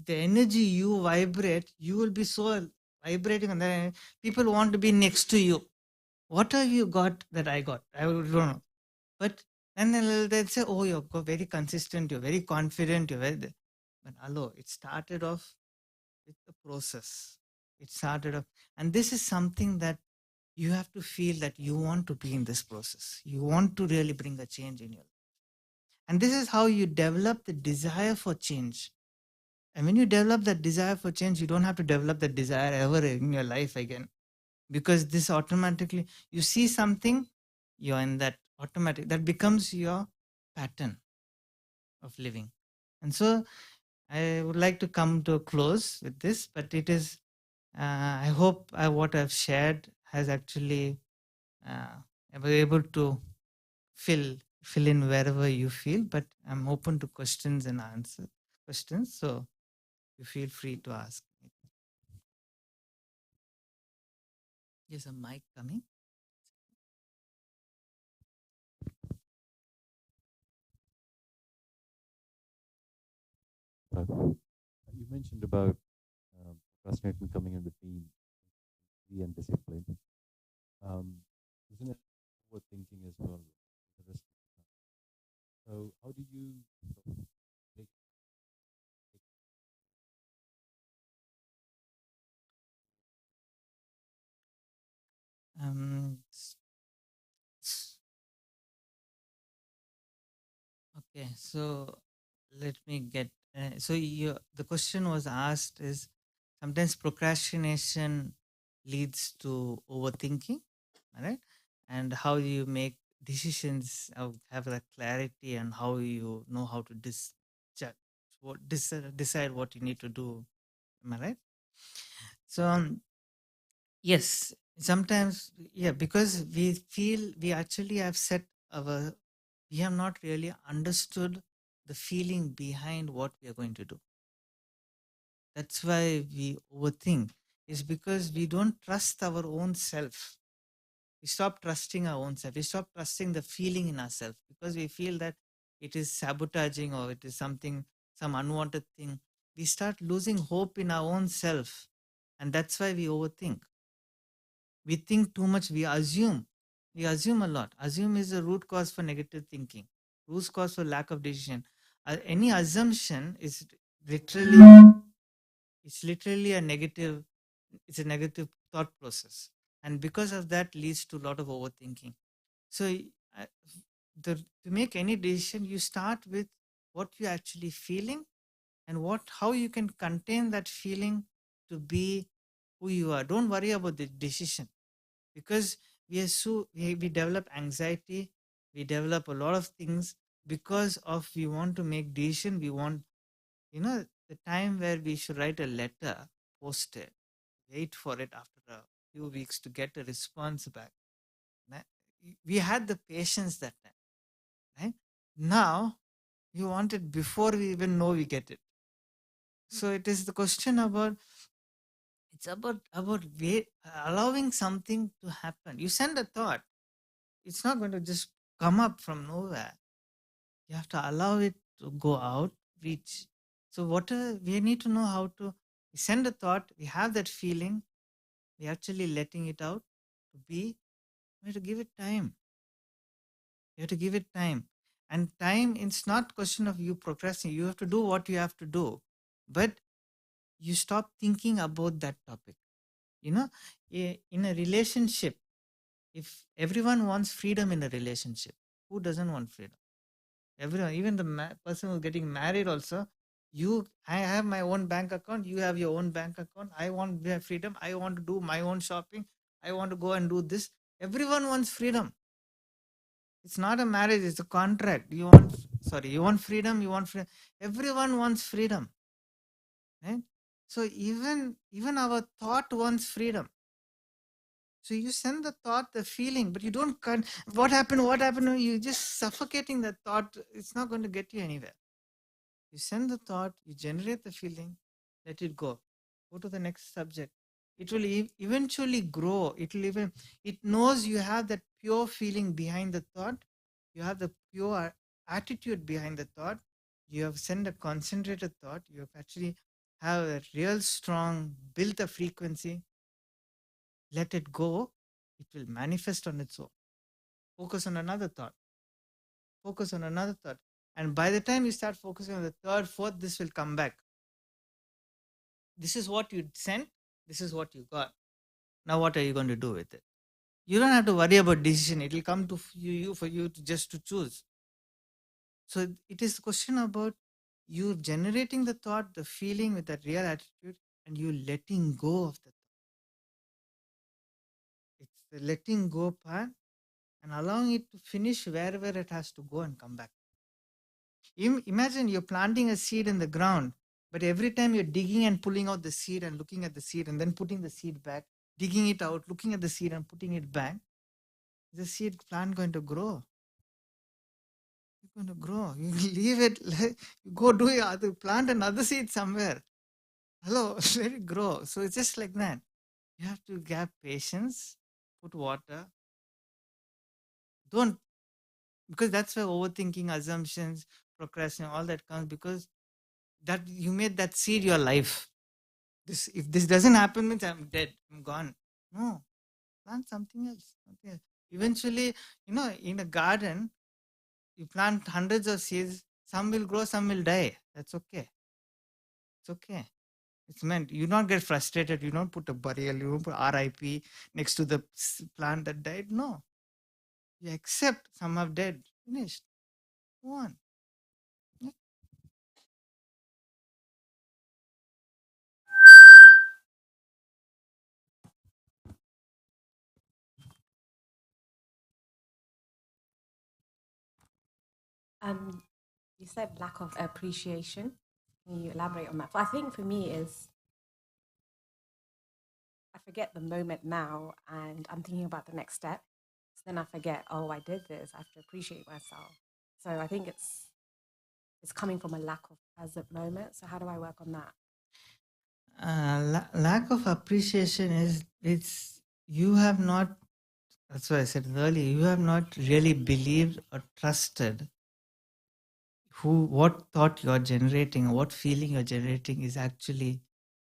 The energy you vibrate, you will be so vibrating, and then people want to be next to you. What have you got that I got? I don't know. But then they'll say, oh, you're very consistent, you're very confident, you're very. But hello, it started off with the process. It started off, and this is something that you have to feel that you want to be in this process. You want to really bring a change in your life. And this is how you develop the desire for change. And when you develop that desire for change, you don't have to develop that desire ever in your life again. Because this automatically, you see something, you're in that automatic, that becomes your pattern of living. And so I would like to come to a close with this, but it is, I hope what I've shared has actually I was able to fill in wherever you feel, but I'm open to questions and answer questions. So you feel free to ask me. Yes, a mic coming. You mentioned about procrastinating coming in the team. be and discipline. Um, isn't it overthinking as well? The rest of the time. So how do you sort of take Um, s- s- okay, so let me get. The question was asked is sometimes procrastination leads to overthinking, all right? And how you make decisions, have that clarity, and how you know how to decide what you need to do. Am I right? So yes, sometimes, yeah, because we feel we actually have set our, we have not really understood the feeling behind what we are going to do. That's why we overthink, is because we don't trust our own self. We stop trusting our own self. We stop trusting the feeling in ourselves because we feel that it is sabotaging or it is something, some unwanted thing. We start losing hope in our own self. And that's why we overthink. We think too much, we assume a lot. Assume is the root cause for negative thinking, root cause for lack of decision. Any assumption is literally, it's literally a negative, it's a negative thought process, and because of that leads to a lot of overthinking. So uh, to make any decision, you start with what you're actually feeling and what, how you can contain that feeling to be who you are. Don't worry about the decision, because we develop anxiety, we develop a lot of things because of we want to make decision. We want, you know, the time where we should write a letter, post it, wait for it after a few weeks to get a response back. We had the patience that time, right? Now you want it before we even know we get it. So it is the question about, it's about allowing something to happen. You send a thought, it's not going to just come up from nowhere. You have to allow it to go out, reach. So whatever, we need to know how to, we send a thought, we have that feeling, we're actually letting it out to be. We have to give it time. You have to give it time. And time, it's not question of you procrastinating. You have to do what you have to do. But you stop thinking about that topic. You know, in a relationship, if everyone wants freedom in a relationship, who doesn't want freedom? Everyone, even the person who's getting married also, I have my own bank account, you have your own bank account. I want to have freedom. I want to do my own shopping. I want to go and do this. Everyone wants freedom. It's not a marriage, it's a contract. You want freedom, you want freedom. Everyone wants freedom, right? So even our thought wants freedom. So you send the thought, the feeling, but you don't what happened, you just suffocating the thought. It's not going to get you anywhere. You send the thought, you generate the feeling, let it go. Go to the next subject. It will eventually grow. It knows you have that pure feeling behind the thought. You have the pure attitude behind the thought. You have sent a concentrated thought. You have actually have a real strong, built a frequency. Let it go. It will manifest on its own. Focus on another thought. Focus on another thought. And by the time you start focusing on the third, fourth, this will come back. This is what you sent. This is what you got. Now, what are you going to do with it? You don't have to worry about decision. It will come to you for you to just to choose. So it is a question about you generating the thought, the feeling with that real attitude, and you letting go of the thought. It's the letting go part and allowing it to finish wherever it has to go and come back. Imagine you're planting a seed in the ground, but every time you're digging and pulling out the seed and looking at the seed and then putting the seed back, digging it out, looking at the seed and putting it back, the seed plant going to grow. It's going to grow. You leave it, you go do your other, plant another seed somewhere. Hello, let it grow. So it's just like that. You have to have patience, put water. Don't, because that's where overthinking, assumptions, procrastination, all that comes, because that you made that seed your life. This, if this doesn't happen, means I'm dead, I'm gone. No, plant something else. Something else. Eventually, in a garden, you plant hundreds of seeds. Some will grow, some will die. That's okay. It's okay. It's meant. You don't get frustrated. You don't put a burial. You don't put RIP next to the plant that died. No. You accept some have dead. Finished. Go on. Yeah. Um, you said lack of appreciation. Can you elaborate on that? I think for me is I forget the moment now and I'm thinking about the next step. So then I forget, oh, I did this. I have to appreciate myself. So I think it's coming from a lack of present moment. So how do I work on that? Lack of appreciation is it's you have not. That's why I said earlier. You have not really believed or trusted what thought you are generating, what feeling you're generating is actually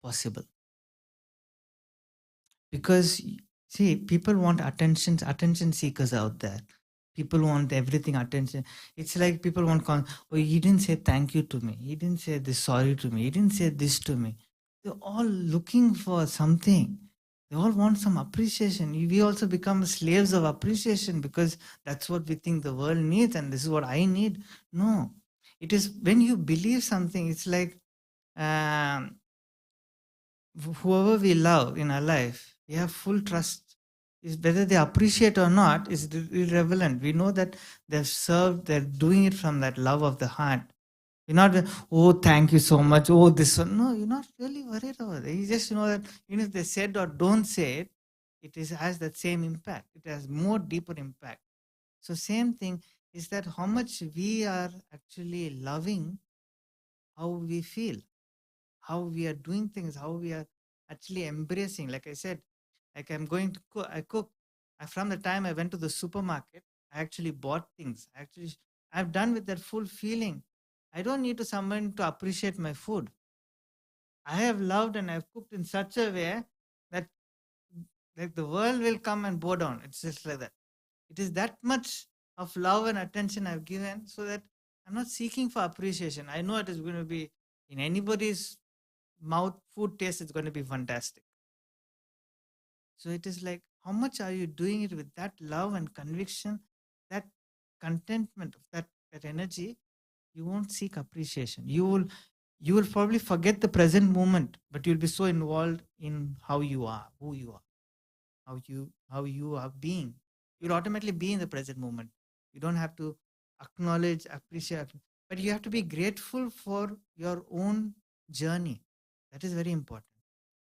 possible. Because see, people want attention seekers out there. People want everything attention. It's like people want oh, he didn't say thank you to me, he didn't say this sorry to me, he didn't say this to me. They're all looking for something. They all want some appreciation. We also become slaves of appreciation because that's what we think the world needs and this is what I need. No, it is when you believe something. It's like um, whoever we love in our life, we have full trust. Is whether they appreciate or not is irrelevant. We know that they've served, they're doing it from that love of the heart. You're not, oh, thank you so much. Oh, this one. No, you're not really worried about it. You just know that even if they said or don't say it, has that same impact. It has more deeper impact. So same thing is that how much we are actually loving how we feel, how we are doing things, how we are actually embracing. Like I said, like I'm going to cook, I cook. From the time I went to the supermarket, I actually bought things. I've done with that full feeling. I don't need to someone to appreciate my food. I have loved and I've cooked in such a way that like the world will come and bow down. It's just like that. It is that much of love and attention I've given so that I'm not seeking for appreciation. I know it is going to be in anybody's mouth, food taste is going to be fantastic. So it is like, how much are you doing it with that love and conviction, that contentment of that energy? You won't seek appreciation. You will probably forget the present moment, but you'll be so involved in how you are, who you are, how you are being. You'll automatically be in the present moment. You don't have to acknowledge, appreciate, but you have to be grateful for your own journey. That is very important.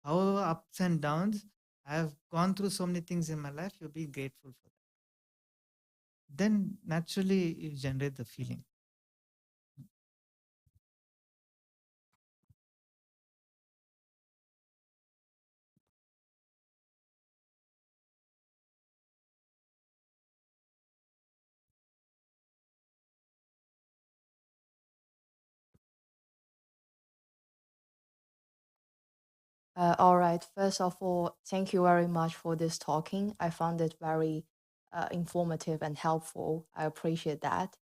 However, ups and downs, I have gone through so many things in my life, you'll be grateful for that. Then naturally you generate the feeling. All right. First of all, thank you very much for this talking. I found it very informative and helpful. I appreciate that.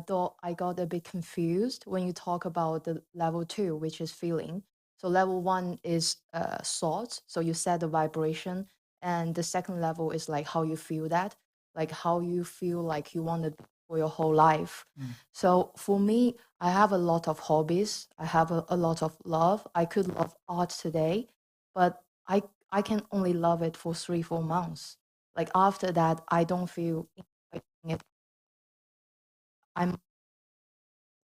Though I got a bit confused when you talk about the level 2, which is feeling. So level 1 is thoughts. So you set the vibration, and the second level is like how you feel that, like how you feel like you want it for your whole life. So for me, I have a lot of hobbies. I have a lot of love. I could love art today, but I can only love it for 3-4 months. Like after that, I don't feel it. I'm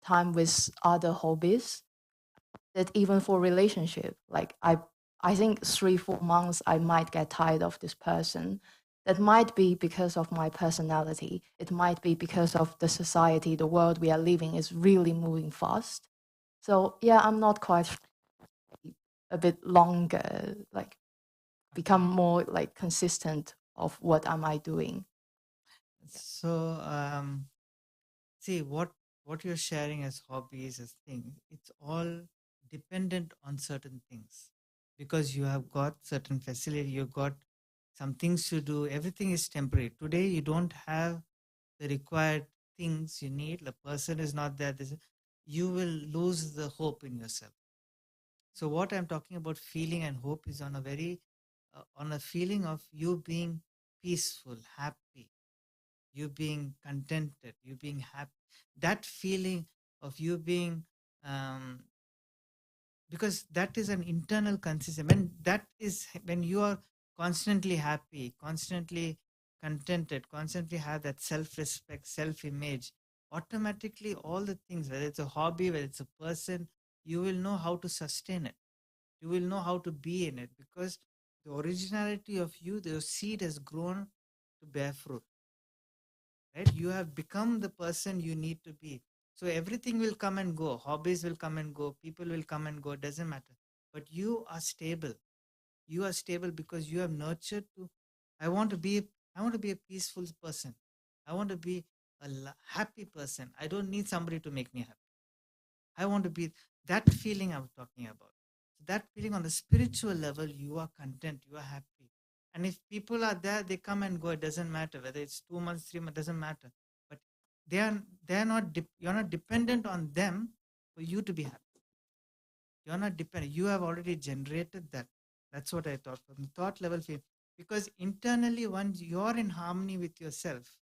time with other hobbies. That even for relationship, like I think 3-4 months I might get tired of this person. That might be because of my personality. It might be because of the society, the world we are living is really moving fast. So yeah, I'm not quite a bit longer, like become more like consistent of what am I doing. So see what you're sharing as hobbies, as things, it's all dependent on certain things because you have got certain facility, you've got some things to do. Everything is temporary. Today, you don't have the required things you need. The person is not there. You will lose the hope in yourself. So what I'm talking about feeling and hope is on a very, on a feeling of you being peaceful, happy, you being contented, you being happy. That feeling of you being, because that is an internal consistency. When you are constantly happy, constantly contented, constantly have that self-respect, self-image, automatically all the things, whether it's a hobby, whether it's a person, you will know how to sustain it. You will know how to be in it, because the originality of you, the seed has grown to bear fruit. Right? You have become the person you need to be. So everything will come and go. Hobbies will come and go. People will come and go. It doesn't matter. But you are stable. You are stable because you have nurtured to. I want to be. I want to be a peaceful person. I want to be a happy person. I don't need somebody to make me happy. I want to be that feeling I'm talking about. So that feeling on the spiritual level, you are content. You are happy. And if people are there, they come and go. It doesn't matter whether it's 2 months, 3 months. Doesn't matter. But they're not. You're not dependent on them for you to be happy. You're not dependent. You have already generated that. That's what I thought from the thought level. Because internally, once you're in harmony with yourself,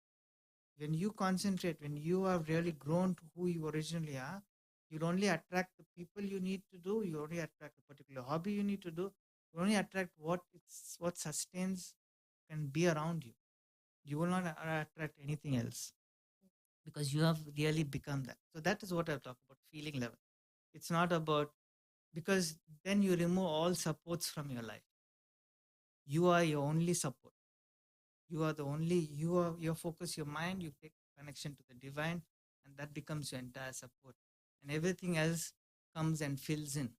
when you concentrate, when you have really grown to who you originally are, you'll only attract the people you need to do. You only attract a particular hobby you need to do. You only attract what sustains can be around you. You will not attract anything else because you have really become that. So that is what I talk about, feeling level. It's not about, because then you remove all supports from your life. You are your only support. You are the only, you are your focus, your mind, you take connection to the divine, and that becomes your entire support. And everything else comes and fills in.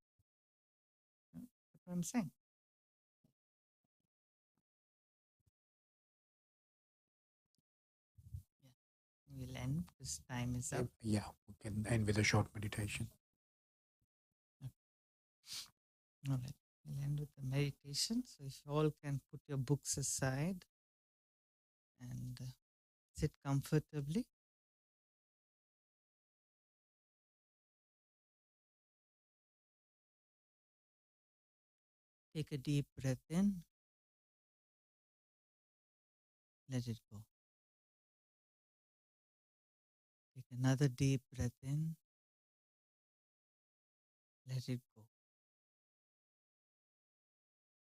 That's what I'm saying. Yeah. We'll end because time is up. Yeah, we can end with a short meditation. All right. We'll end with the meditation. So if you all can put your books aside and sit comfortably. Take a deep breath in. Let it go. Take another deep breath in. Let it go.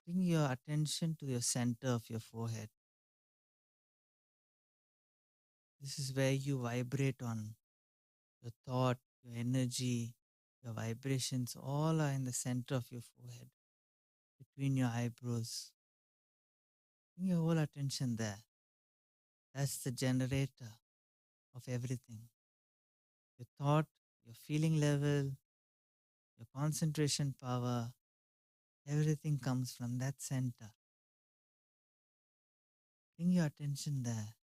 Bring your attention to your center of your forehead. This is where you vibrate on. Your thought, your energy, your vibrations, all are in the center of your forehead, between your eyebrows. Bring your whole attention there. That's the generator of everything. Your thought, your feeling level, your concentration power, everything comes from that center. Bring your attention there.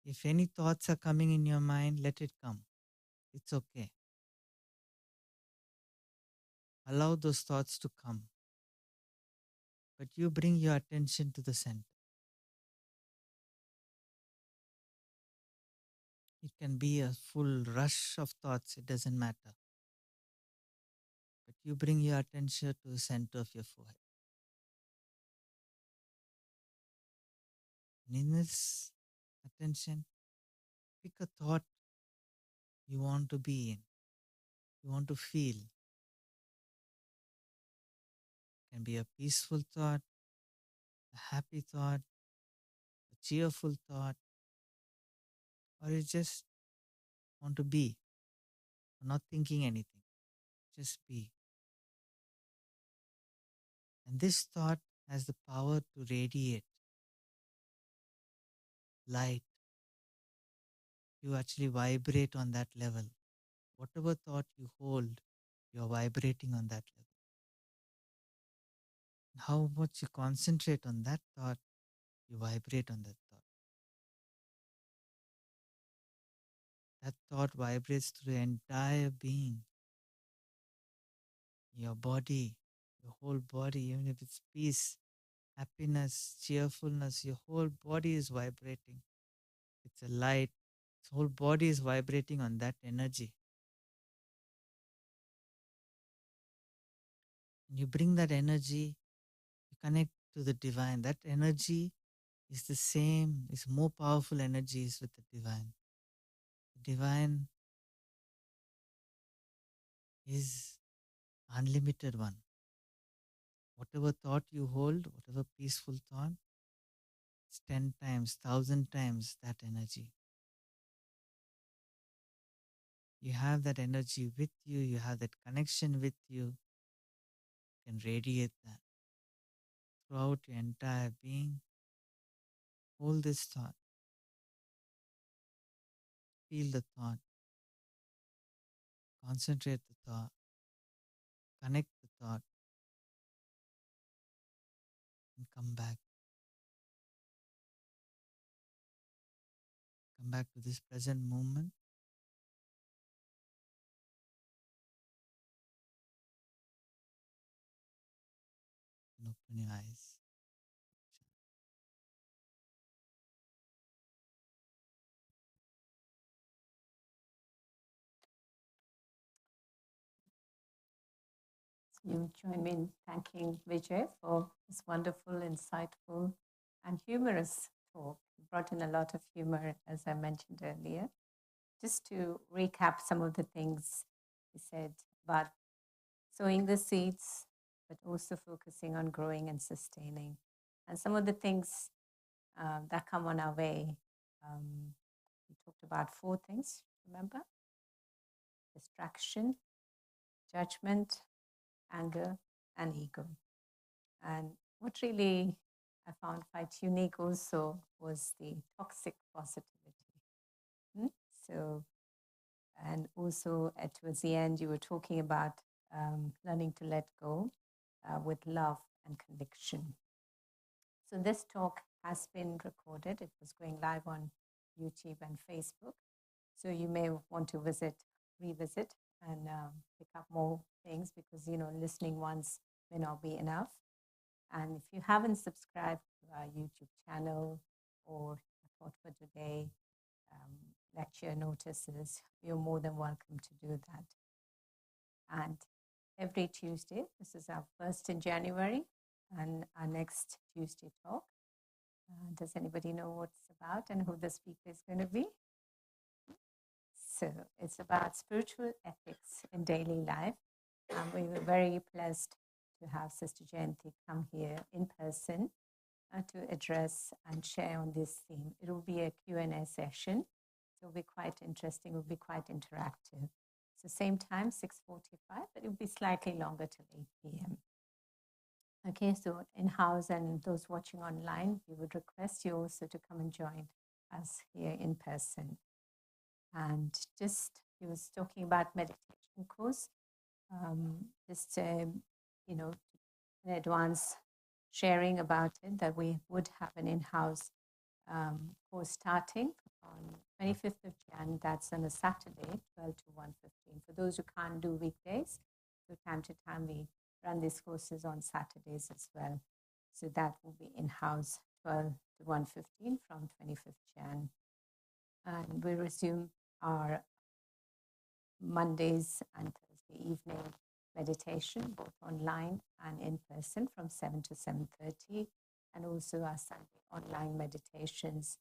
If any thoughts are coming in your mind, let it come. It's okay. Allow those thoughts to come. But you bring your attention to the center. It can be a full rush of thoughts, it doesn't matter. But you bring your attention to the center of your forehead. And in this attention, pick a thought you want to be in, you want to feel. It can be a peaceful thought, a happy thought, a cheerful thought, or you just want to be, not thinking anything, just be. And this thought has the power to radiate light. You actually vibrate on that level. Whatever thought you hold, you're vibrating on that level. How much you concentrate on that thought, you vibrate on that thought. That thought vibrates through the entire being. Your body, Your whole body, even if it's peace, happiness, cheerfulness, your whole body is vibrating. It's a light. Your whole body is vibrating on that energy. And you bring that energy, you connect to the divine. That energy is the same, is more powerful energies with the divine. The divine is unlimited one. Whatever thought you hold, whatever peaceful thought, it's 10 times, 1,000 times that energy. You have that energy with you, you have that connection with you, you can radiate that throughout your entire being. Hold this thought, feel the thought, concentrate the thought, connect the thought, and come back. Come back to this present moment and open your eyes. You join me in thanking Vijay for this wonderful, insightful, and humorous talk. He brought in a lot of humor, as I mentioned earlier. Just to recap some of the things he said about sowing the seeds, but also focusing on growing and sustaining. And some of the things that come on our way. We talked about 4 things, remember? Distraction, judgment, anger, and ego. And what really I found quite unique also was the toxic positivity. So, and also towards the end, you were talking about learning to let go with love and conviction. So this talk has been recorded. It was going live on YouTube and Facebook. So you may want to revisit and pick up more things because, listening once may not be enough. And if you haven't subscribed to our YouTube channel or Thought for Today lecture notices, you're more than welcome to do that. And every Tuesday, this is our first in January, and our next Tuesday talk. Does anybody know what it's about and who the speaker is going to be? So it's about spiritual ethics in daily life. We were very blessed to have Sister Jayanti come here in person to address and share on this theme. It will be a Q&A session. So it'll be quite interesting. It will be quite interactive. So same time, 6:45, but it will be slightly longer till 8 p.m. Okay, so in-house and those watching online, we would request you also to come and join us here in person. And just, he was talking about meditation course, in advance sharing about it, that we would have an in-house course starting on 25th of Jan. That's on a Saturday, 12 to 1:15. For those who can't do weekdays, so time to time we run these courses on Saturdays as well. So that will be in-house, 12 to 1:15 from 25th Jan. And we resume our Mondays and Thursday evening meditation, both online and in person, from 7 to 7:30, and also our Sunday online meditations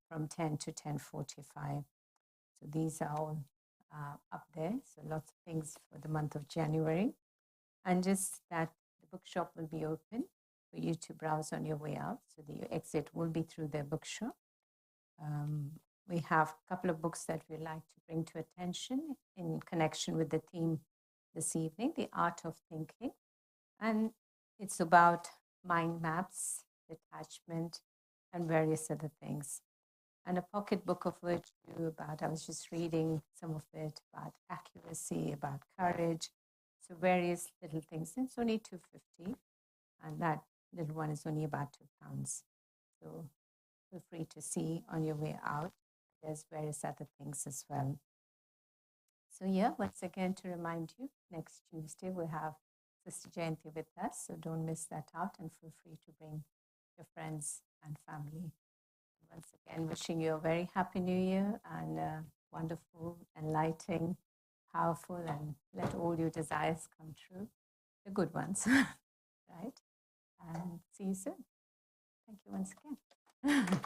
from 10 to 10:45. So these are all up there. So lots of things for the month of January. And just that the bookshop will be open for you to browse on your way out. So the exit will be through the bookshop. We have a couple of books that we'd like to bring to attention in connection with the theme this evening, The Art of Thinking. And it's about mind maps, detachment, and various other things. And a pocket book of virtue I was just reading some of it, about accuracy, about courage. So various little things. It's only $2.50, and that little one is only about £2. So feel free to see on your way out. There's various other things as well. So once again, to remind you, next Tuesday we'll have Sister Jayanti with us, so don't miss that out and feel free to bring your friends and family. Once again, wishing you a very happy new year and wonderful, enlightening, powerful, and let all your desires come true, the good ones, right? And see you soon. Thank you once again.